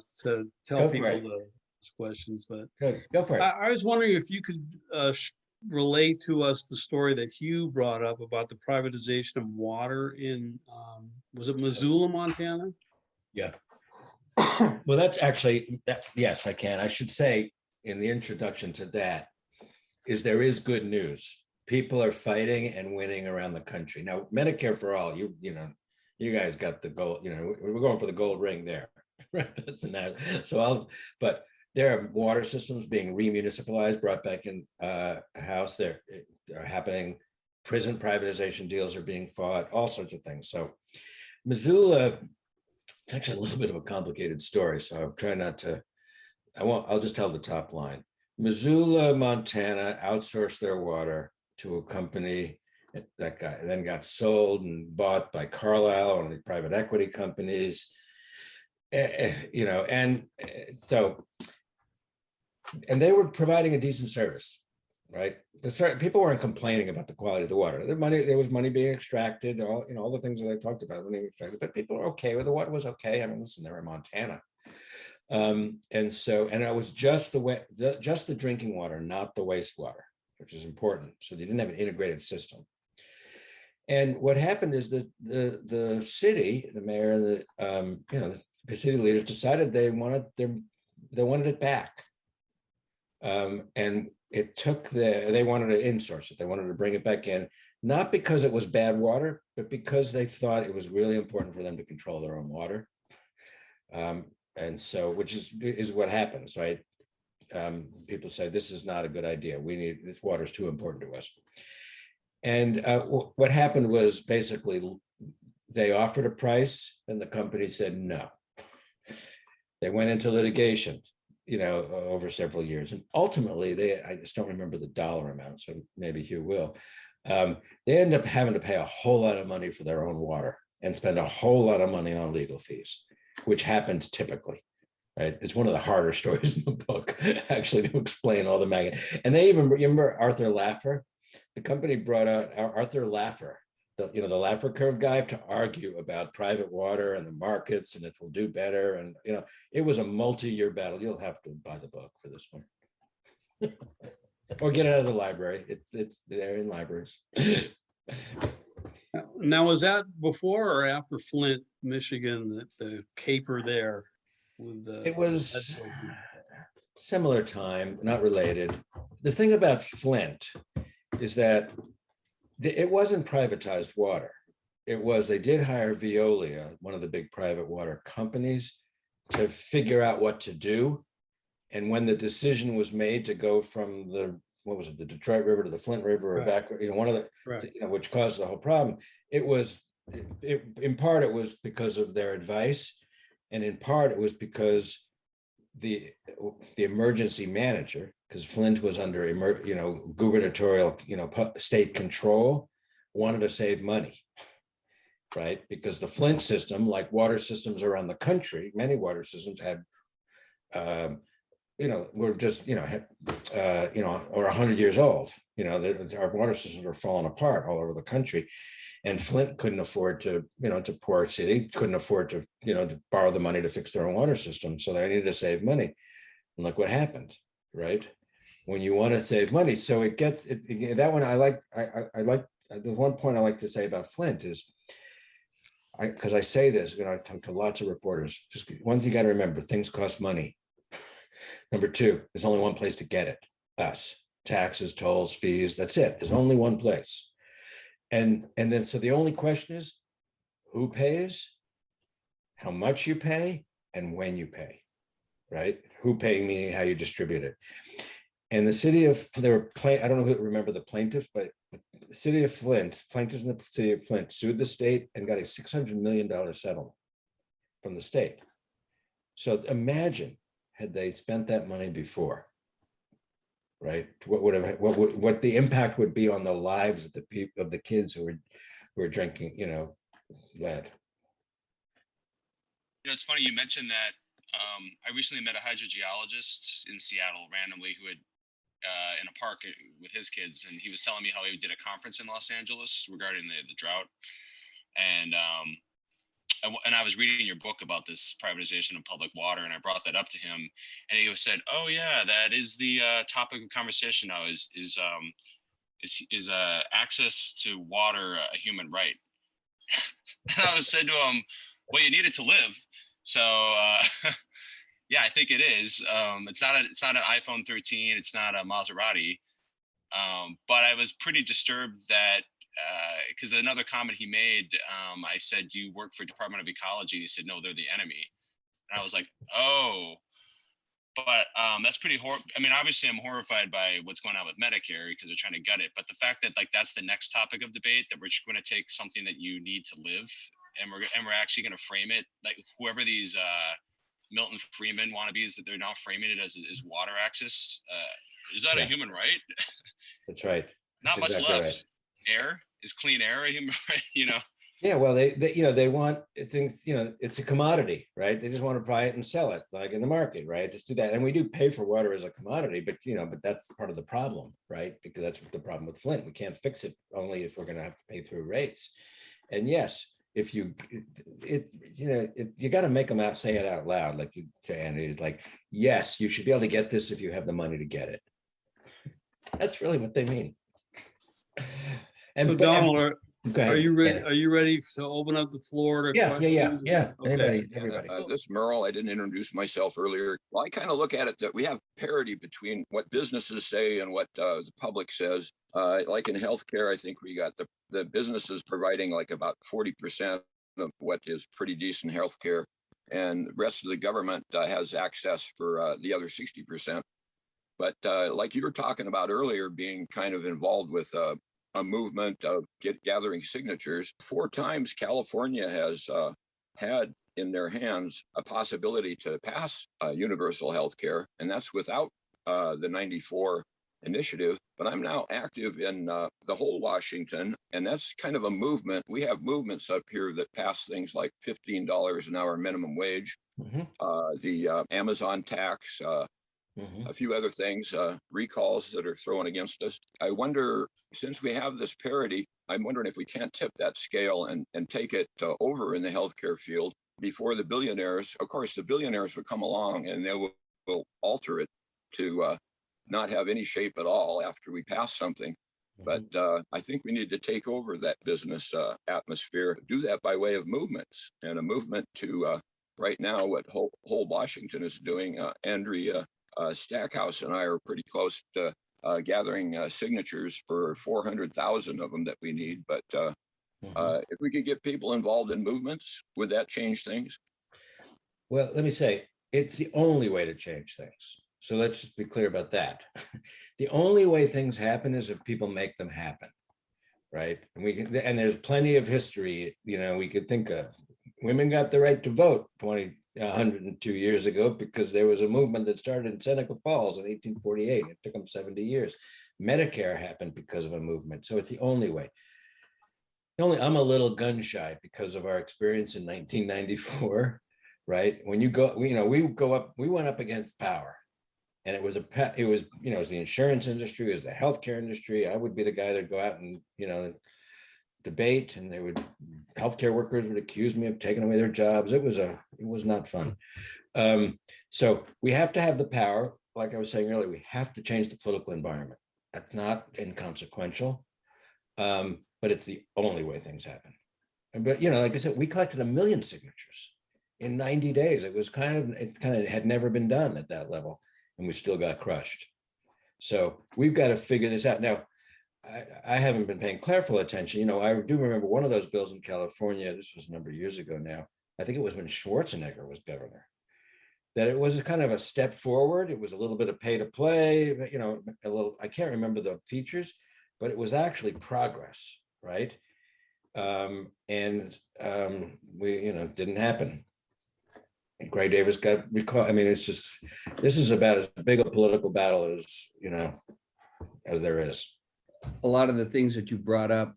tell people to ask questions, but go for it. I was wondering if you could relate to us the story that Hugh brought up about the privatization of water in, was it Missoula, Montana? Yeah. Well, that's actually, yes, I can. I should say in the introduction to that is there is good news. People are fighting and winning around the country. Now, Medicare for all, you know, you guys got the gold, you know, we're going for the gold ring there. Right? That's that. So but there are water systems being remunicipalized, brought back in house. There are happening. Prison privatization deals are being fought, all sorts of things. So Missoula, it's actually a little bit of a complicated story. So I'm trying not to, I'll just tell the top line. Missoula, Montana outsourced their water to a company that then got sold and bought by Carlyle, one of the private equity companies. You know, and so, and they were providing a decent service, right? People weren't complaining about the quality of the water. There was money being extracted, all the things that I talked about, money extracted, but people were okay with the water. Was okay. I mean, listen, they were in Montana, and it was just the drinking water, not the wastewater, which is important. So they didn't have an integrated system. And what happened is that the city, the mayor, the city leaders decided they wanted they wanted it back. And it took they wanted to insource it. They wanted to bring it back in, not because it was bad water, but because they thought it was really important for them to control their own water. And so, which is what happens, right? People say, this is not a good idea. This water is too important to us. And what happened was basically they offered a price and the company said no. They went into litigation, over several years. And ultimately, I just don't remember the dollar amount, so maybe Hugh will. They end up having to pay a whole lot of money for their own water and spend a whole lot of money on legal fees, which happens typically. Right? It's one of the harder stories in the book, actually, to explain all the And they even, remember Arthur Laffer? The company brought out Arthur Laffer, the Laffer curve guy, to argue about private water and the markets and it will do better. And, it was a multi-year battle. You'll have to buy the book for this one. Or get it out of the library. It's there in libraries. Now, was that before or after Flint, Michigan, the caper there? It was similar time, not related. The thing about Flint is that it wasn't privatized water. It was, they did hire Veolia, one of the big private water companies, to figure out what to do. And when the decision was made to go from the Detroit River to the Flint River, or back, one of the, which caused the whole problem, in part it was because of their advice. And in part, it was because the emergency manager, because Flint was under gubernatorial state control, wanted to save money, right? Because the Flint system, like water systems around the country, many water systems had, were just or 100 years old. Our water systems were falling apart all over the country. And Flint couldn't afford to, it's a poor city, couldn't afford to, to borrow the money to fix their own water system. So they needed to save money. And look what happened, right? When you want to save money. So it gets, that one I like, the one point I like to say about Flint is, because I say this, I talk to lots of reporters, just one thing you got to remember, things cost money. Number two, there's only one place to get it, us, taxes, tolls, fees, that's it. There's only one place. And then, so the only question is who pays, how much you pay, and when you pay, right? Who paying, meaning how you distribute it. And the city of, I don't know who remember the plaintiff, but the city of Flint, plaintiffs in the city of Flint sued the state and got a $600 million settlement from the state. So imagine had they spent that money before. Right? What the impact would be on the lives of the kids who were drinking, lead. It's funny you mentioned that. I recently met a hydrogeologist in Seattle randomly who had in a park with his kids, and he was telling me how he did a conference in Los Angeles regarding the drought, and I was reading your book about this privatization of public water, and I brought that up to him, and he said, "Oh yeah, that is the topic of conversation now. Is access to water a human right?" And I said to him, "Well, you need it to live, so yeah, I think it is. It's not an iPhone 13, it's not a Maserati, but I was pretty disturbed that." Because another comment he made, I said, "Do you work for Department of Ecology?" He said, "No, they're the enemy." And I was like, "Oh," but that's pretty horrible. I mean, obviously, I'm horrified by what's going on with Medicare because they're trying to gut it. But the fact that that's the next topic of debate, that we're going to take something that you need to live, and we're actually going to frame it like whoever these Milton Friedman wannabes, that they're now framing it as water access. Is that a human right? That's right. Not That's much exactly left. Right. Air is clean air, Yeah, well, they want things, it's a commodity, right? They just want to buy it and sell it, like in the market, right? Just do that. And we do pay for water as a commodity, but but that's part of the problem, right? Because that's the problem with Flint. We can't fix it only if we're going to have to pay through rates. And yes, if you got to make them out, say it out loud, like you say, Andy, it's like, yes, you should be able to get this if you have the money to get it. That's really what they mean. So Donald, Okay. Are you ready? Yeah. Are you ready to open up the floor to Yeah, questions? yeah. Okay. Anybody, everybody. This Merle, I didn't introduce myself earlier. Well, I kind of look at it that we have parity between what businesses say and what the public says. Like in healthcare, I think we got the businesses providing like about 40% of what is pretty decent healthcare, and the rest of the government has access for the other 60%. But like you were talking about earlier, being kind of involved with a movement of gathering signatures, 4 times California has had in their hands a possibility to pass universal health care, and that's without the 94 initiative. But I'm now active in the whole Washington, and that's kind of a movement. We have movements up here that pass things like $15 an hour minimum wage, the Amazon tax, a few other things, recalls that are thrown against us. I wonder, since we have this parity, I'm wondering if we can't tip that scale and take it over in the healthcare field before the billionaires. Of course, the billionaires would come along and they will alter it to not have any shape at all after we pass something. But I think we need to take over that business atmosphere, do that by way of movements, and a movement to right now what whole Washington is doing. Andrea Stackhouse and I are pretty close to gathering signatures for 400,000 of them that we need. But if we could get people involved in movements, would that change things? Well, let me say, it's the only way to change things. So let's just be clear about that. The only way things happen is if people make them happen, right? And there's plenty of history, we could think of. Women got the right to vote 102 years ago because there was a movement that started in Seneca Falls in 1848. It took them 70 years. Medicare happened because of a movement. So it's the only way. I'm a little gun shy because of our experience in 1994, right? When you go, we went up against power, and it was the insurance industry, it was the healthcare industry. I would be the guy that'd go out and, debate, and healthcare workers would accuse me of taking away their jobs. It was not fun. So we have to have the power. Like I was saying earlier, we have to change the political environment. That's not inconsequential, but it's the only way things happen. But like I said, we collected 1 million signatures in 90 days. It kind of had never been done at that level, and we still got crushed. So we've got to figure this out now. I haven't been paying careful attention. I do remember one of those bills in California. This was a number of years ago now. I think it was when Schwarzenegger was governor, that it was a kind of a step forward. It was a little bit of pay to play, I can't remember the features, but it was actually progress, right? We, didn't happen. And Gray Davis got recalled. I mean, this is about as big a political battle as there is. A lot of the things that you brought up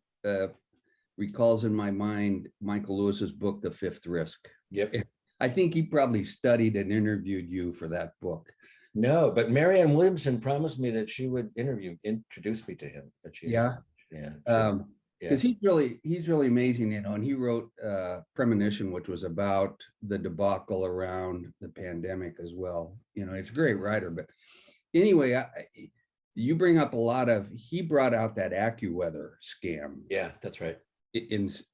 recalls in my mind Michael Lewis's book, The Fifth Risk. Yep. I think he probably studied and interviewed you for that book. No, but Marianne Williamson promised me that she would introduce me to him. But because he's really amazing, and he wrote Premonition, which was about the debacle around the pandemic as well. He's a great writer. But anyway, you bring up he brought out that AccuWeather scam. Yeah, that's right.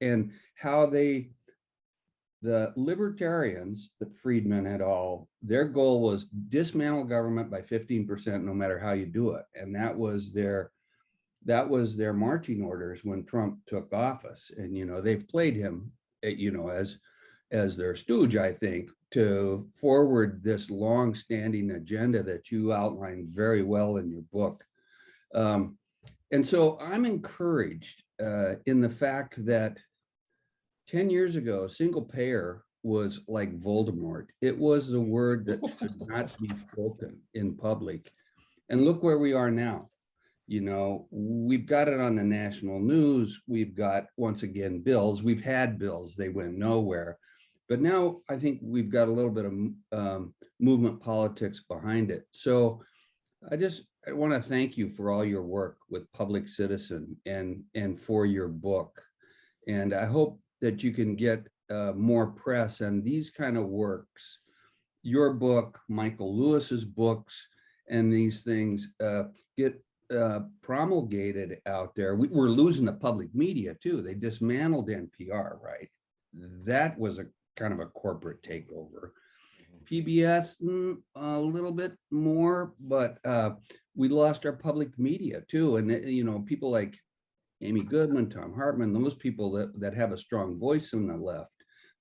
And how the libertarians, the Friedman et al., their goal was dismantle government by 15%, no matter how you do it. And that was their marching orders when Trump took office. And, they've played him, as their stooge, I think, to forward this long-standing agenda that you outlined very well in your book. And so I'm encouraged in the fact that 10 years ago, single payer was like Voldemort. It was the word that should not be spoken in public. And look where we are now. We've got it on the national news. We've got, once again, bills. We've had bills. They went nowhere. But now I think we've got a little bit of movement politics behind it. So I want to thank you for all your work with Public Citizen and for your book. And I hope that you can get more press on these kind of works. Your book, Michael Lewis's books, and these things get promulgated out there, we're losing the public media too. They dismantled NPR, right? That was a kind of a corporate takeover. PBS, a little bit more, but we lost our public media too. And, people like Amy Goodman, Tom Hartman, those people that have a strong voice on the left.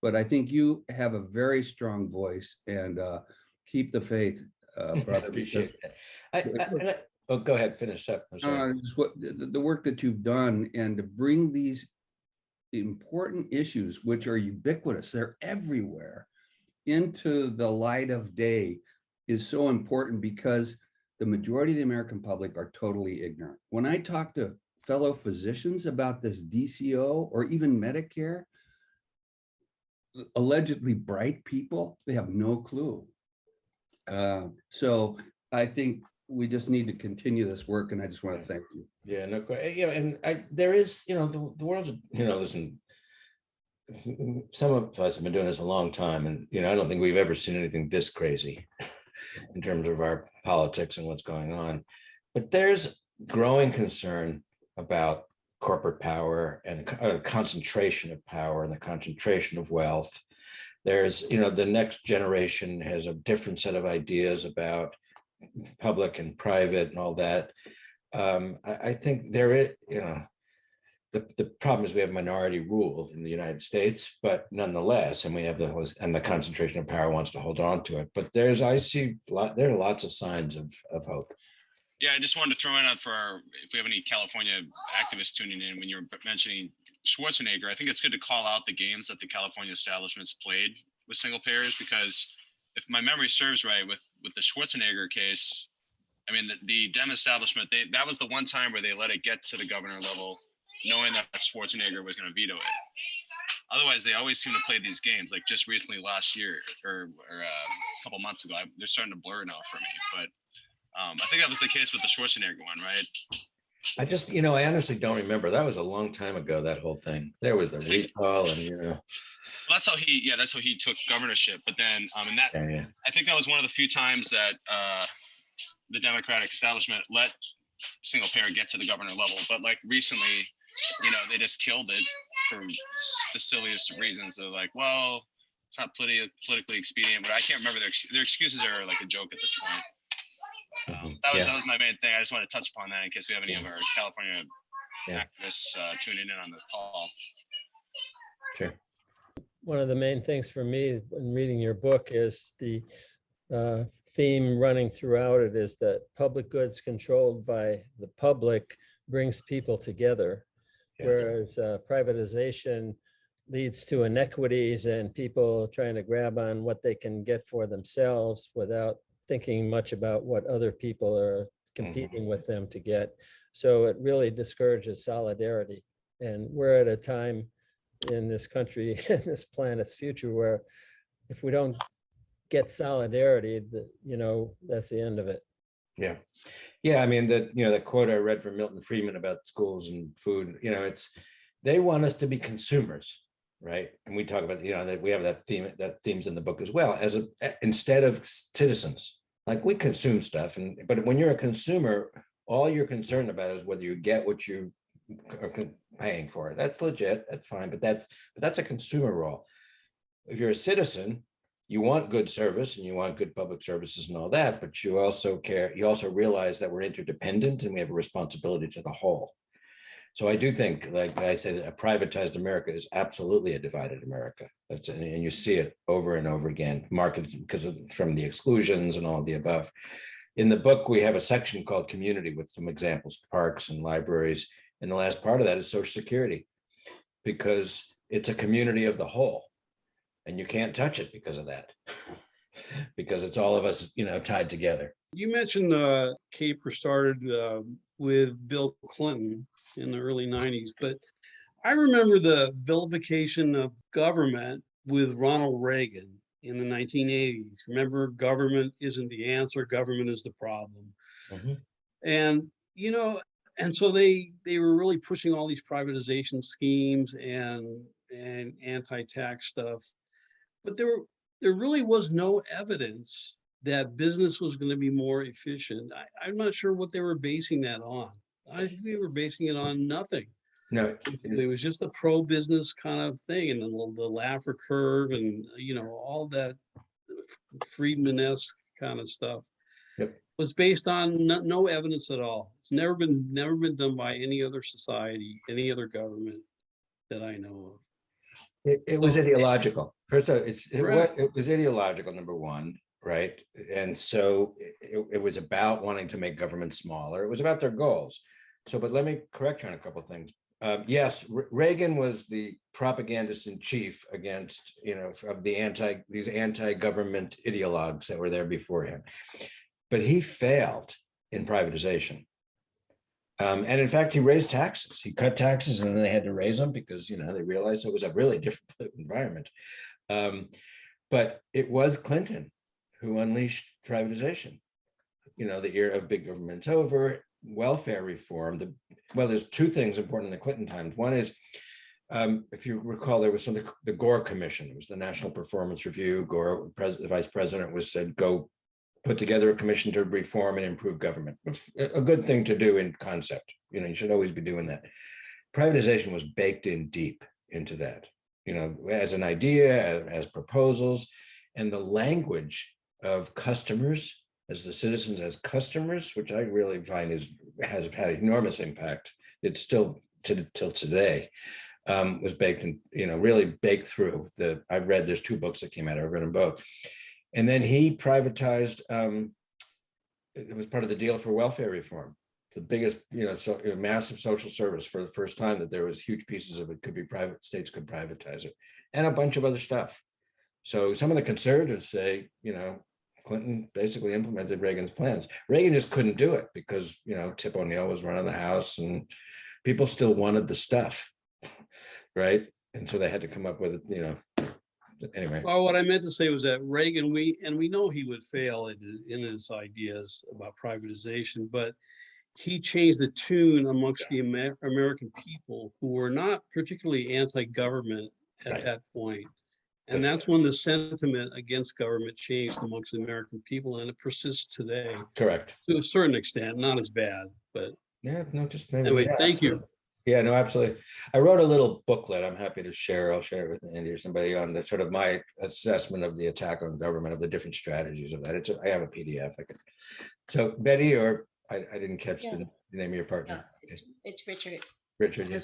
But I think you have a very strong voice, and keep the faith, brother. Appreciate that. Oh, go ahead, finish up. I'm sorry. The work that you've done, and to bring these important issues, which are ubiquitous, they're everywhere, into the light of day is so important, because the majority of the American public are totally ignorant. When I talk to fellow physicians about this DCO or even Medicare, allegedly bright people, they have no clue. So I think we just need to continue this work, and I just want to thank you. Yeah, no, and there is, the world's, listen, some of us have been doing this a long time, and I don't think we've ever seen anything this crazy in terms of our politics and what's going on. But there's growing concern about corporate power and concentration of power and the concentration of wealth. There's, the next generation has a different set of ideas about public and private and all that. I think there is, the problem is we have minority rule in the United States, but nonetheless, and we have the concentration of power wants to hold on to it. But there are lots of signs of hope. Yeah, I just wanted to throw in on if we have any California activists tuning in, when you were mentioning Schwarzenegger, I think it's good to call out the games that the California establishments played with single payers, because if my memory serves right, with the Schwarzenegger case, I mean, the Dem establishment, that was the one time where they let it get to the governor level, knowing that Schwarzenegger was going to veto it. Otherwise, they always seem to play these games. Like just recently, last year or a couple months ago, they're starting to blur now for me. But I think that was the case with the Schwarzenegger one, right? I just, I honestly don't remember. That was a long time ago, that whole thing. There was the recall and, Well, that's how he took governorship. But then, I think that was one of the few times that the Democratic establishment let single payer get to the governor level. But like recently, they just killed it for the silliest of reasons. They're like, well, it's not politically expedient, but I can't remember their excuses are like a joke at this point. That was my main thing. I just want to touch upon that in case we have any of our California activists tuning in on this call. Sure. One of the main things for me in reading your book is the theme running throughout it is that public goods controlled by the public brings people together, whereas privatization leads to inequities and people trying to grab on what they can get for themselves without thinking much about what other people are competing with them to get. So it really discourages solidarity. And we're at a time in this country, in this planet's future, where if we don't get solidarity, that's the end of it. Yeah. Yeah. I mean, that quote I read from Milton Friedman about schools and food, they want us to be consumers, right? And we talk about, that we have that theme's in the book as well, instead of citizens. Like we consume stuff, but when you're a consumer, all you're concerned about is whether you get what you are paying for. That's legit, that's fine, but that's a consumer role. If you're a citizen, you want good service and you want good public services and all that, but you also realize that we're interdependent and we have a responsibility to the whole. So I do think, like I said, a privatized America is absolutely a divided America. And you see it over and over again, marketed from the exclusions and all of the above. In the book, we have a section called Community with some examples, parks and libraries. And the last part of that is Social Security, because it's a community of the whole. And you can't touch it because of that, because it's all of us, tied together. You mentioned CAPER started with Bill Clinton in the early 90s, but I remember the vilification of government with Ronald Reagan in the 1980s. Remember, government isn't the answer, government is the problem. And, and so they were really pushing all these privatization schemes and anti-tax stuff. But there really was no evidence that business was going to be more efficient. I'm not sure what they were basing that on. I think they were basing it on nothing. No, It was just a pro-business kind of thing, and the Laffer curve, and all that Friedman-esque kind of stuff. Yep. Was based on no evidence at all. It's never been done by any other society, any other government that I know of. it was So- ideological. First of all, Correct. it was ideological, number one, right? And so it was about wanting to make government smaller. It was about their goals. So, but let me correct you on a couple of things. Yes, Reagan was the propagandist in chief against, of these anti-government ideologues that were there before him. But he failed in privatization. And in fact, he raised taxes. He cut taxes and then they had to raise them because, they realized it was a really different environment. But it was Clinton who unleashed privatization. The era of big government's over, welfare reform. There's two things important in the Clinton times. One is, if you recall, there was something, the Gore Commission. It was the National Performance Review. Gore, the vice president, said, go put together a commission to reform and improve government. A good thing to do in concept. You should always be doing that. Privatization was baked in deep into that, as an idea, as proposals, and the language of customers, as the citizens as customers, which I really find has had enormous impact. It's still till today, was baked in, really baked through. I've read, there's two books that came out, I've read them both. And then he privatized, it was part of the deal for welfare reform, the biggest, massive social service for the first time, that there was huge pieces of it could be private, states could privatize it, and a bunch of other stuff. So some of the conservatives say, Clinton basically implemented Reagan's plans. Reagan just couldn't do it because, Tip O'Neill was running the House and people still wanted the stuff, right? And so they had to come up with it, anyway. Well, what I meant to say was that Reagan, we know he would fail in his ideas about privatization, but he changed the tune amongst the American people who were not particularly anti-government at that point. And that's when the sentiment against government changed amongst the American people, and it persists today. Correct. To a certain extent, not as bad, but yeah, no, just maybe. Anyway, yeah, thank you. Yeah, no, absolutely. I wrote a little booklet. I'm happy to share. I'll share it with Andy or somebody on the sort of my assessment of the attack on government, of the different strategies of that. I have a PDF. So Betty, or I didn't catch the name of your partner. It's Richard. Richard, yeah.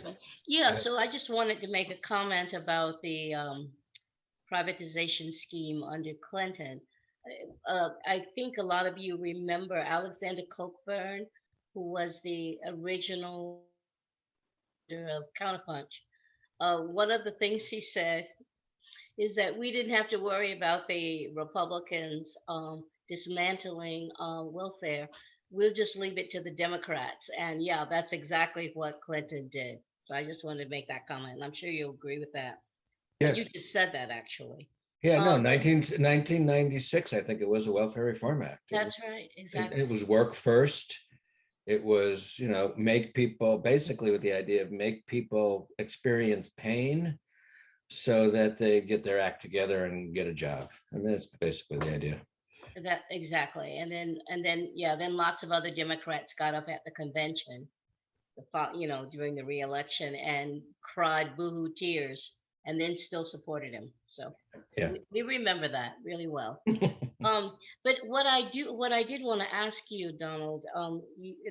Yeah, so I just wanted to make a comment about the privatization scheme under Clinton. I think a lot of you remember Alexander Cockburn, who was the original of Counterpunch. One of the things he said is that we didn't have to worry about the Republicans dismantling welfare. We'll just leave it to the Democrats. And yeah, that's exactly what Clinton did. So I just wanted to make that comment. And I'm sure you'll agree with that. Yeah. You just said that, actually. Yeah, no, 1996, I think it was, a Welfare Reform Act. That's right, exactly. It was work first. It was, make people, basically with the idea of make people experience pain so that they get their act together and get a job. I mean, that's basically the idea. That exactly. And then lots of other Democrats got up at the convention, during the re-election and cried boohoo tears, and then still supported him. So yeah, we remember that really well. But what I did want to ask you, Donald,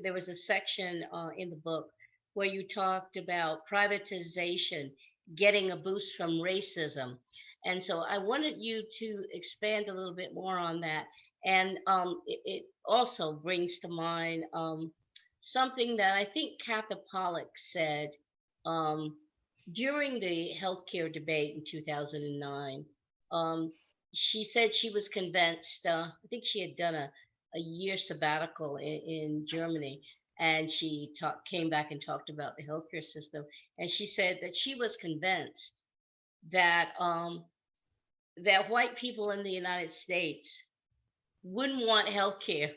there was a section in the book where you talked about privatization getting a boost from racism. And so I wanted you to expand a little bit more on that. And it also brings to mind something that I think Katha Pollock said during the healthcare debate in 2009. She said she was convinced, I think she had done a year sabbatical in Germany, and she came back and talked about the healthcare system. And she said that she was convinced that that white people in the United States wouldn't want healthcare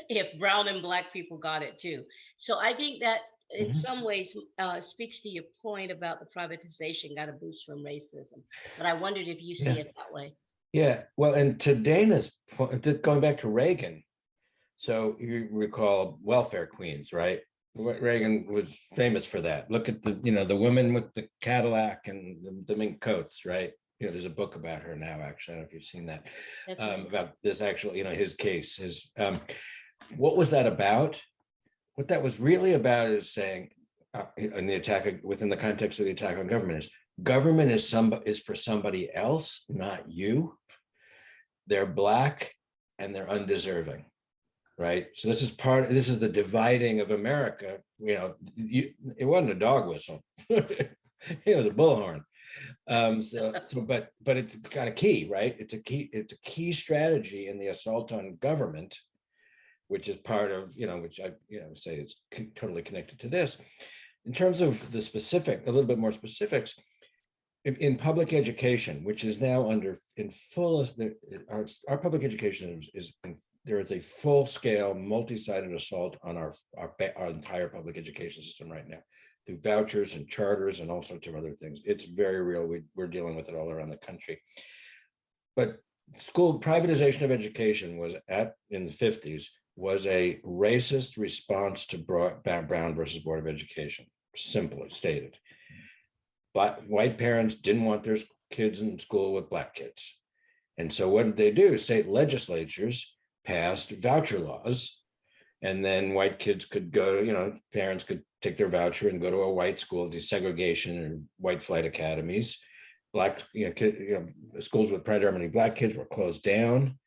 if brown and black people got it too. So I think that in some ways speaks to your point about the privatization got a boost from racism. But I wondered if you see it that way. Yeah, well, and to Dana's point, going back to Reagan, so you recall welfare queens, right? Reagan was famous for that. Look at the, the women with the Cadillac and the mink coats, right? There's a book about her now, actually. I don't know if you've seen that, That's right. about this actual, his case. What was that about? What that was really about is saying, in the attack, within the context of the attack on government is for somebody else, not you. They're Black and they're undeserving. Right. So this is the dividing of America. It wasn't a dog whistle. It was a bullhorn. But it's kind of key, right? It's a key strategy in the assault on government, which is part of, which I, say is totally connected to this. In terms of the specific, a little bit more specifics, in public education, which is now in full, our public education there is a full-scale, multi-sided assault on our entire public education system right now, through vouchers and charters and all sorts of other things. It's very real. We're dealing with it all around the country. But school privatization of education in the 50s was a racist response to Brown versus Board of Education, simply stated. But white parents didn't want their kids in school with Black kids. And so what did they do? State legislatures passed voucher laws, and then white kids could go, parents could take their voucher and go to a white school, desegregation and white flight academies. Black, schools with predominantly Black kids were closed down.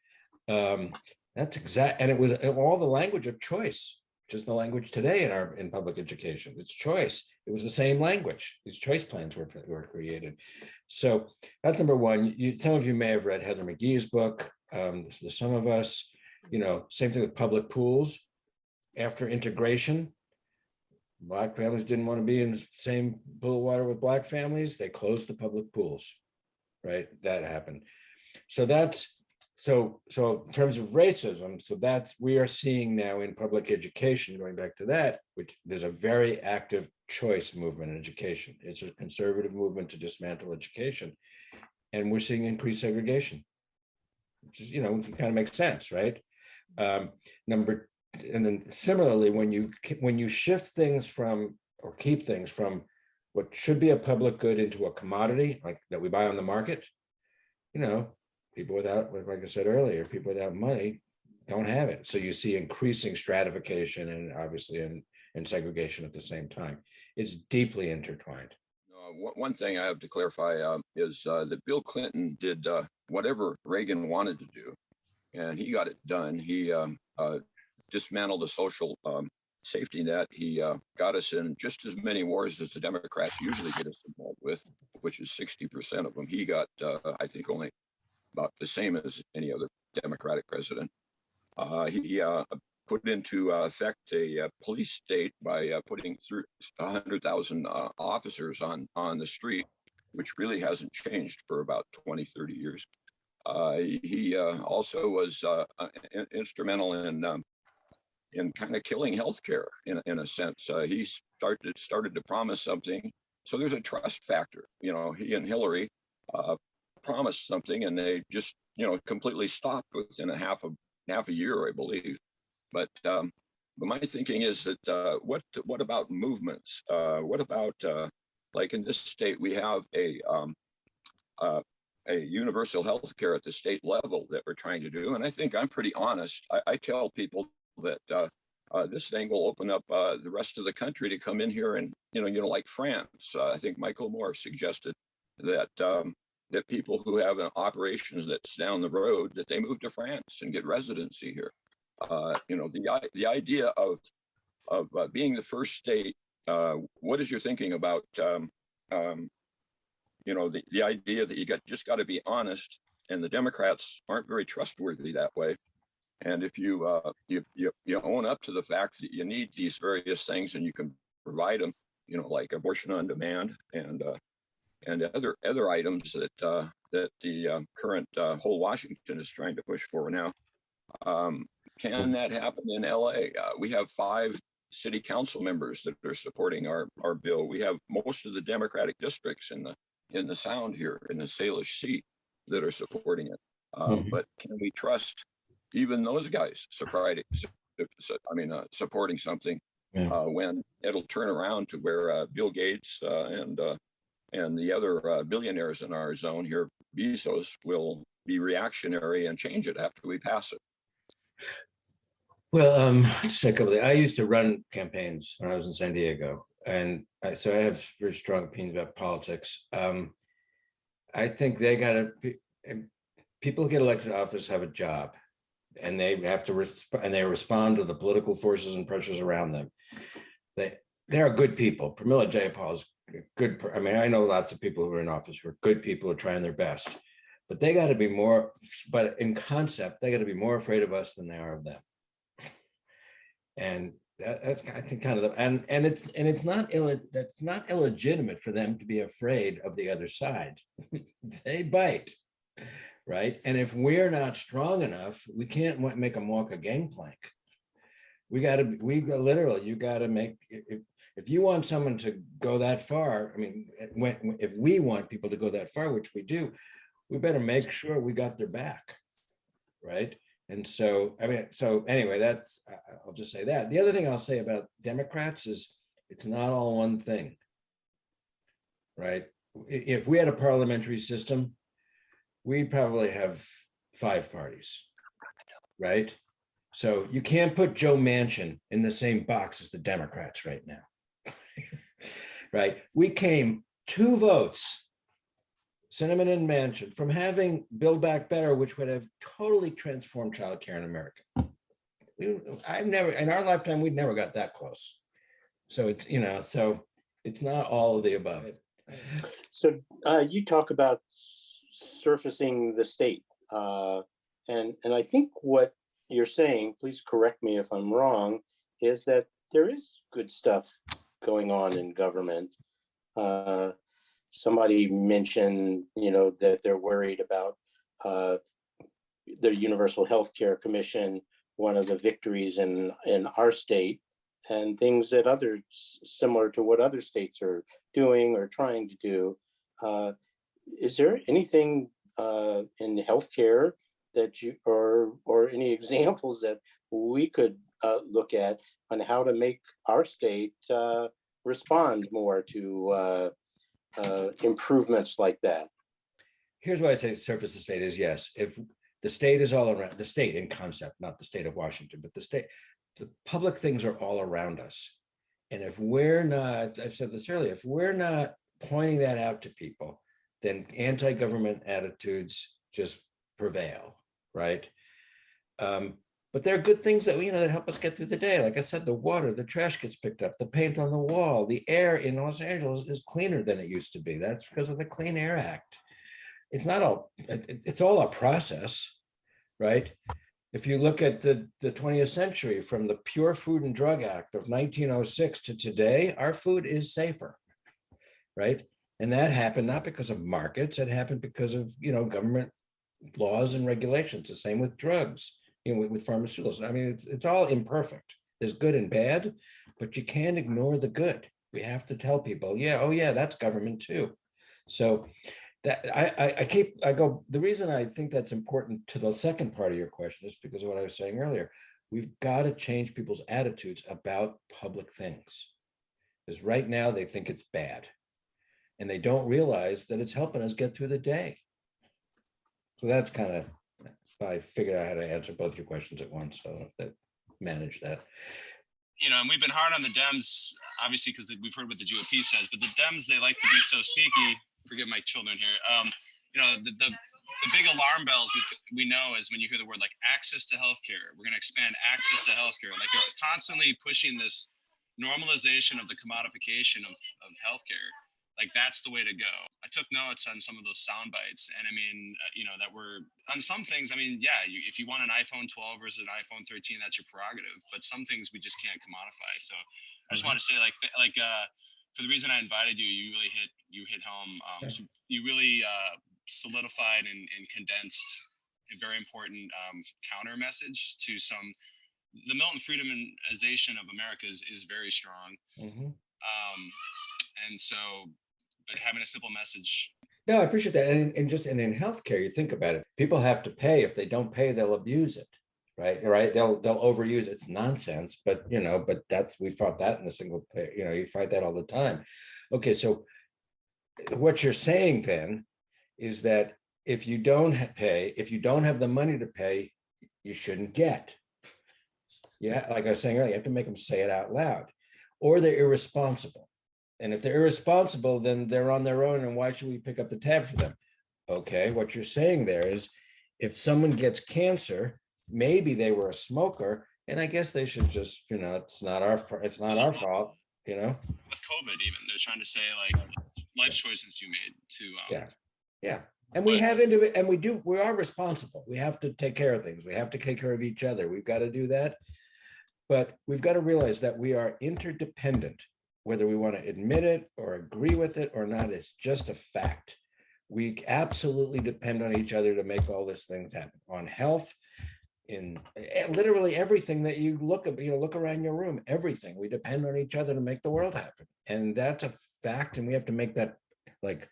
That's exact, and it was all the language of choice, which is the language today in public education. It's choice. It was the same language. These choice plans were created. So that's number one. Some of you may have read Heather McGhee's book. Some of us, same thing with public pools. After integration, Black families didn't want to be in the same pool of water with Black families. They closed the public pools, right? That happened. So in terms of racism, we are seeing now in public education, going back to that, which there's a very active choice movement in education. It's a conservative movement to dismantle education. And we're seeing increased segregation, which is, kind of makes sense, right? And then similarly, when you shift things from, or keep things from what should be a public good into a commodity like that we buy on the market, people without, like I said earlier, people without money don't have it. So you see increasing stratification and obviously and segregation at the same time. It's deeply intertwined. One thing I have to clarify is that Bill Clinton did whatever Reagan wanted to do, and he got it done. He dismantled the social safety net. He got us in just as many wars as the Democrats usually get us involved with, which is 60% of them. He got, I think, only about the same as any other Democratic president. He put into effect a police state by putting through 100,000 officers on the street, which really hasn't changed for about 20, 30 years. He also was instrumental in kind of killing healthcare in a sense. He started to promise something. So there's a trust factor. He and Hillary promised something, and they just completely stopped within half a year, I believe. But my thinking is that what about movements? What about like in this state we have a universal health care at the state level that we're trying to do, and I think I'm pretty honest. I tell people that this thing will open up the rest of the country to come in here, and like France. I think Michael Moore suggested that that people who have operations that's down the road, that they move to France and get residency here. The idea of being the first state. What is your thinking about the idea that you just got to be honest, and the Democrats aren't very trustworthy that way. And if you own up to the fact that you need these various things and you can provide them, like abortion on demand and other items that the current whole Washington is trying to push for now. Can that happen in LA? We have 5 city council members that are supporting our bill. We have most of the Democratic districts in the Sound here, in the Salish Sea, that are supporting it. But can we trust even those guys supporting something when it'll turn around to where Bill Gates and the other billionaires in our zone here, Bezos, will be reactionary and change it after we pass it? Well, I used to run campaigns when I was in San Diego, and so I have very strong opinions about politics. I think people who get elected to office have a job, and they have to respond to the political forces and pressures around them. They are good people. Pramila Jayapal is good. I mean, I know lots of people who are in office who are good people who are trying their best, but they got to be more. But in concept, they got to be more afraid of us than they are of them. And that's, I think, kind of it's not illegitimate for them to be afraid of the other side. They bite, right? And if we're not strong enough, we can't make them walk a gangplank. You got to make, if you want someone to go that far, I mean, if we want people to go that far, which we do, we better make sure we got their back, right? And so, I mean, so anyway, I'll just say that. The other thing I'll say about Democrats is it's not all one thing, right? If we had a parliamentary system, we'd probably have 5 parties, right? So you can't put Joe Manchin in the same box as the Democrats right now, right? We came 2 votes, Cinnamon and Manchin, from having Build Back Better, which would have totally transformed childcare in America. In our lifetime, we'd never got that close. So so it's not all of the above. So you talk about surfacing the state, and I think what you're saying, please correct me if I'm wrong, is that there is good stuff going on in government. Somebody mentioned, that they're worried about the Universal Health Care Commission, one of the victories in our state, and things that others, similar to what other states are doing or trying to do. Is there anything in healthcare that you, or any examples that we could look at on how to make our state respond more to improvements like that? Here's why I say surface the state is yes. If the state is all around, the state in concept, not the state of Washington, but the public things are all around us. And if we're not, I've said this earlier, if we're not pointing that out to people, then anti-government attitudes just prevail, right? But there are good things that that help us get through the day. Like I said, the water, the trash gets picked up, the paint on the wall, the air in Los Angeles is cleaner than it used to be. That's because of the Clean Air Act. It's not all, it's all a process, right? If you look at the 20th century, from the Pure Food and Drug Act of 1906 to today, our food is safer, right? And that happened not because of markets, it happened because of, government laws and regulations. The same with drugs, with pharmaceuticals. I mean, it's all imperfect. There's good and bad, but you can't ignore the good. We have to tell people, that's government too. So that the reason I think that's important to the second part of your question is because of what I was saying earlier. We've got to change people's attitudes about public things. Because right now they think it's bad. And they don't realize that it's helping us get through the day. So that's kind of, I figured out how to answer both your questions at once. So if that manage that. And we've been hard on the Dems, obviously, because we've heard what the GOP says, but the Dems, they like to be so sneaky. Forgive my children here. The big alarm bells we know is when you hear the word like access to healthcare. We're going to expand access to healthcare. Like they're constantly pushing this normalization of the commodification of healthcare. Like that's the way to go. I took notes on some of those sound bites, and I mean, that were on some things. I mean, if you want an iPhone 12 versus an iPhone 13, that's your prerogative. But some things we just can't commodify. So I just want to say, for the reason I invited you, you hit home. So you really solidified and condensed a very important counter message to the Milton Friedmanization of America is very strong. And so, but having a simple message. No, I appreciate that. And in healthcare, you think about it, people have to pay. If they don't pay, they'll abuse it. Right. Right. They'll overuse it. It's nonsense. But but we fought that in the single pay, you fight that all the time. Okay, so what you're saying then is that if you don't pay, if you don't have the money to pay, you shouldn't get. Yeah, like I was saying earlier, you have to make them say it out loud, or they're irresponsible. And if they're irresponsible, then they're on their own. And why should we pick up the tab for them? Okay, what you're saying there is, if someone gets cancer, maybe they were a smoker, and I guess they should just, it's not our fault. With COVID, even they're trying to say like life choices you made to. Yeah. And we are responsible. We have to take care of things. We have to take care of each other. We've got to do that. But we've got to realize that we are interdependent, whether we want to admit it or agree with it or not. It's just a fact. We absolutely depend on each other to make all these things happen. On health, in literally everything that you look around your room, everything. We depend on each other to make the world happen. And that's a fact. And we have to make that like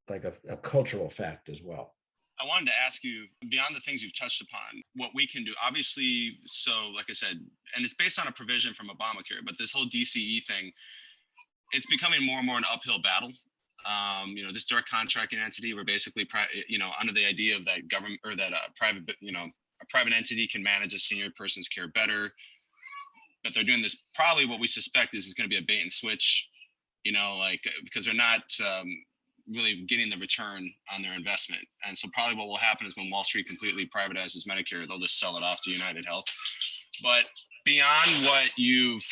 a cultural fact as well. I wanted to ask you, beyond the things you've touched upon, what we can do, obviously, so like I said, and it's based on a provision from Obamacare, but this whole DCE thing, it's becoming more and more an uphill battle. This direct contracting entity, we're basically, under the idea of that government or that a private entity can manage a senior person's care better, but they're doing this, probably what we suspect is going to be a bait and switch, because they're not, really getting the return on their investment. And so probably what will happen is when Wall Street completely privatizes Medicare, they'll just sell it off to United Health. But beyond what you've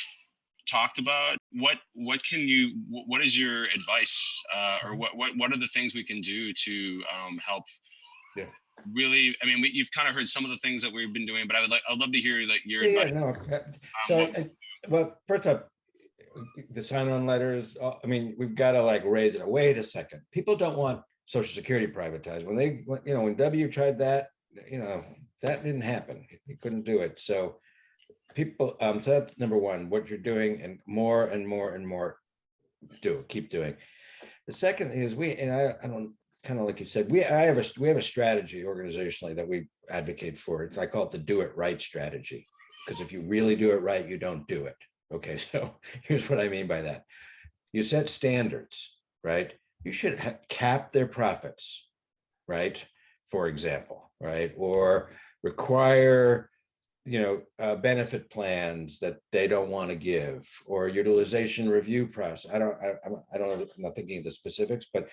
talked about, what is your advice, or what are the things we can do to help? Yeah. Really, I mean, you've kind of heard some of the things that we've been doing, but I'd love to hear your advice. Well, first off, the sign-on letters, we've got to raise it. Wait a second. People don't want Social Security privatized. When W tried that, that didn't happen. He couldn't do it. So people, so that's number one, what you're doing, and more and more and more keep doing. The second thing is I don't, kind of like you said, we have a strategy organizationally that we advocate for. I call it the do it right strategy, because if you really do it right, you don't do it. Okay, so here's what I mean by that. You set standards, right? You should cap their profits, right? For example, right? Or require, benefit plans that they don't want to give, or utilization review process. I don't know, I'm not thinking of the specifics, but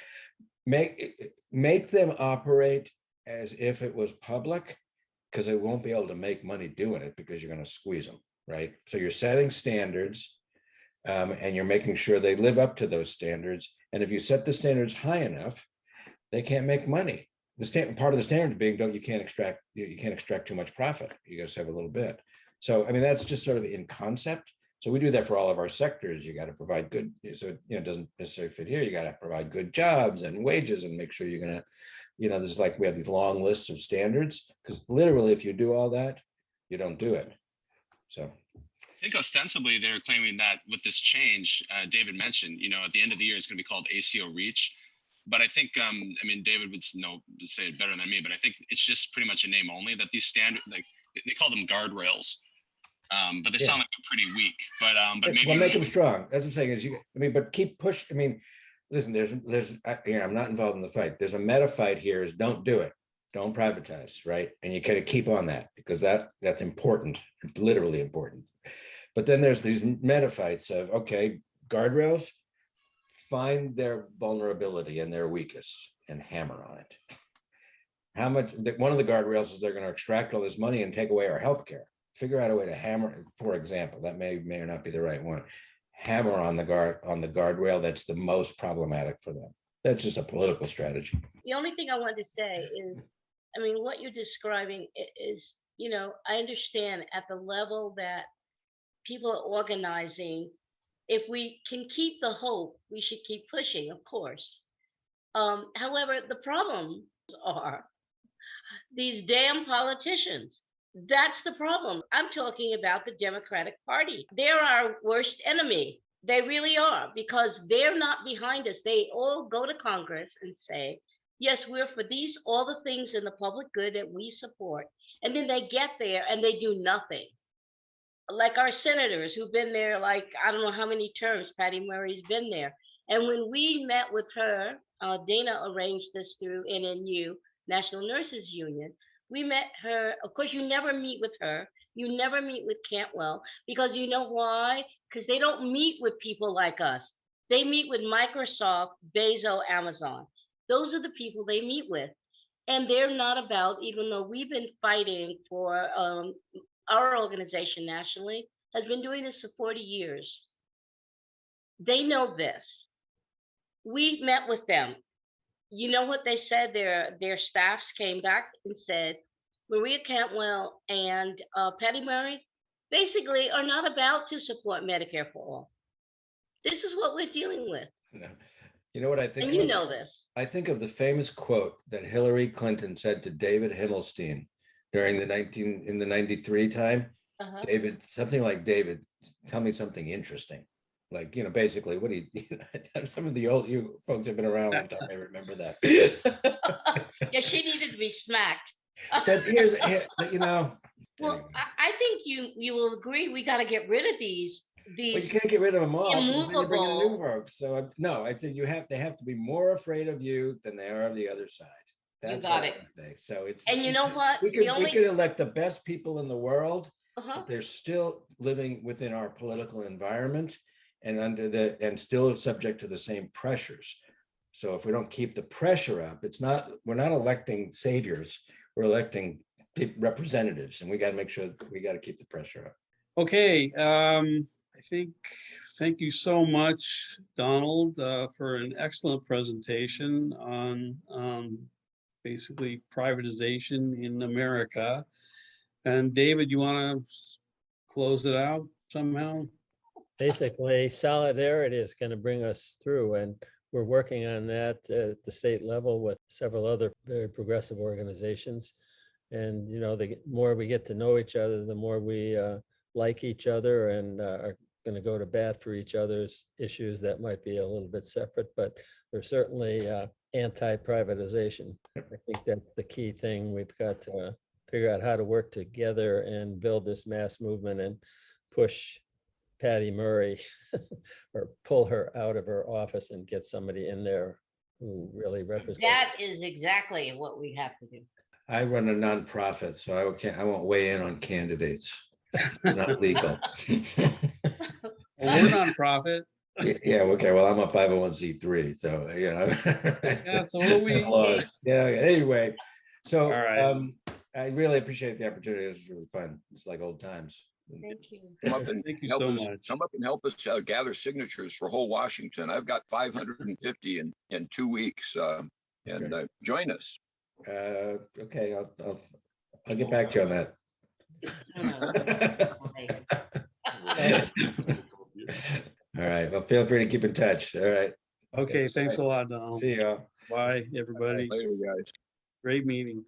make them operate as if it was public, because they won't be able to make money doing it because you're going to squeeze them. Right. So you're setting standards, and you're making sure they live up to those standards. And if you set the standards high enough, they can't make money. Part of the standard being you can't extract too much profit. You just have a little bit. So, that's just sort of in concept. So we do that for all of our sectors. You got to provide good, so it doesn't necessarily fit here. You got to provide good jobs and wages, and make sure you're going to, there's we have these long lists of standards, because literally if you do all that, you don't do it. So I think ostensibly they're claiming that with this change, David mentioned, at the end of the year, it's going to be called ACO REACH. But I think, David would say it better than me, but I think it's just pretty much a name only, that these standard, they call them guardrails, but they sound like they're pretty weak. But maybe we'll make them strong. That's what I'm saying is but keep push. Listen, I'm not involved in the fight. There's a meta fight here is don't do it. Don't privatize, right? And you kind of keep on that, because that's important, literally important. But then there's these meta fights of, okay, guardrails, find their vulnerability and their weakest and hammer on it. How much? One of the guardrails is they're going to extract all this money and take away our healthcare. Figure out a way to hammer, for example, that may or not be the right one. Hammer on the guardrail that's the most problematic for them. That's just a political strategy. The only thing I wanted to say is, what you're describing is, I understand at the level that people are organizing, if we can keep the hope, we should keep pushing, of course. However, the problems are these damn politicians. That's the problem. I'm talking about the Democratic Party. They're our worst enemy. They really are, because they're not behind us. They all go to Congress and say, yes, we're for these, all the things in the public good that we support. And then they get there and they do nothing. Like our senators who've been there, like, I don't know how many terms Patty Murray's been there. And when we met with her, Dana arranged this through NNU, National Nurses Union. We met her. Of course, you never meet with her. You never meet with Cantwell, because you know why? Because they don't meet with people like us. They meet with Microsoft, Bezos, Amazon. Those are the people they meet with. And they're not about, even though we've been fighting for, our organization nationally has been doing this for 40 years. They know this. We met with them. You know what they said? Their staffs came back and said, Maria Cantwell and Patty Murray basically are not about to support Medicare for all. This is what we're dealing with. No. You know what I think? And you know this. I think of the famous quote that Hillary Clinton said to David Himmelstein during the 93 time. David, something like, David, tell me something interesting. Like, basically, what do you, some of the old, you folks have been around a long time, I remember that. Yeah, she needed to be smacked. But here's, Well, I think you will agree we got to get rid of these. Well, you can't get rid of them all. Immovable. Bring in new folks. So no, I think they have to be more afraid of you than they are of the other side. That's you got what it. I say. So it's, and you know what? We could elect the best people in the world, but they're still living within our political environment and still subject to the same pressures. So if we don't keep the pressure up, we're not electing saviors, we're electing representatives, and we got to make sure we got to keep the pressure up. Okay, thank you so much, Donald, for an excellent presentation on basically privatization in America. And David, you want to close it out somehow? Basically, solidarity is going to bring us through, and we're working on that at the state level with several other very progressive organizations. And, the more we get to know each other, the more we like each other and are going to go to bat for each other's issues that might be a little bit separate, but they're certainly anti-privatization. I think that's the key thing. We've got to figure out how to work together and build this mass movement and push Patty Murray or pull her out of her office and get somebody in there who really represents. That is exactly what we have to do. I run a nonprofit, so I won't weigh in on candidates. Not legal. Well, we're nonprofit. Yeah, okay. Well, I'm a 501c3, so Yeah, so what do we? Yeah. Anyway, so all right. I really appreciate the opportunity. It was really fun. It's like old times. Thank you. Thank you so much. Come up and help us gather signatures for whole Washington. I've got 550 in 2 weeks, and join us. Okay, I'll get back to you on that. All right. Well, feel free to keep in touch. All right. Okay. Thanks a lot, Donald. See ya. Bye, everybody. Later, guys. Great meeting.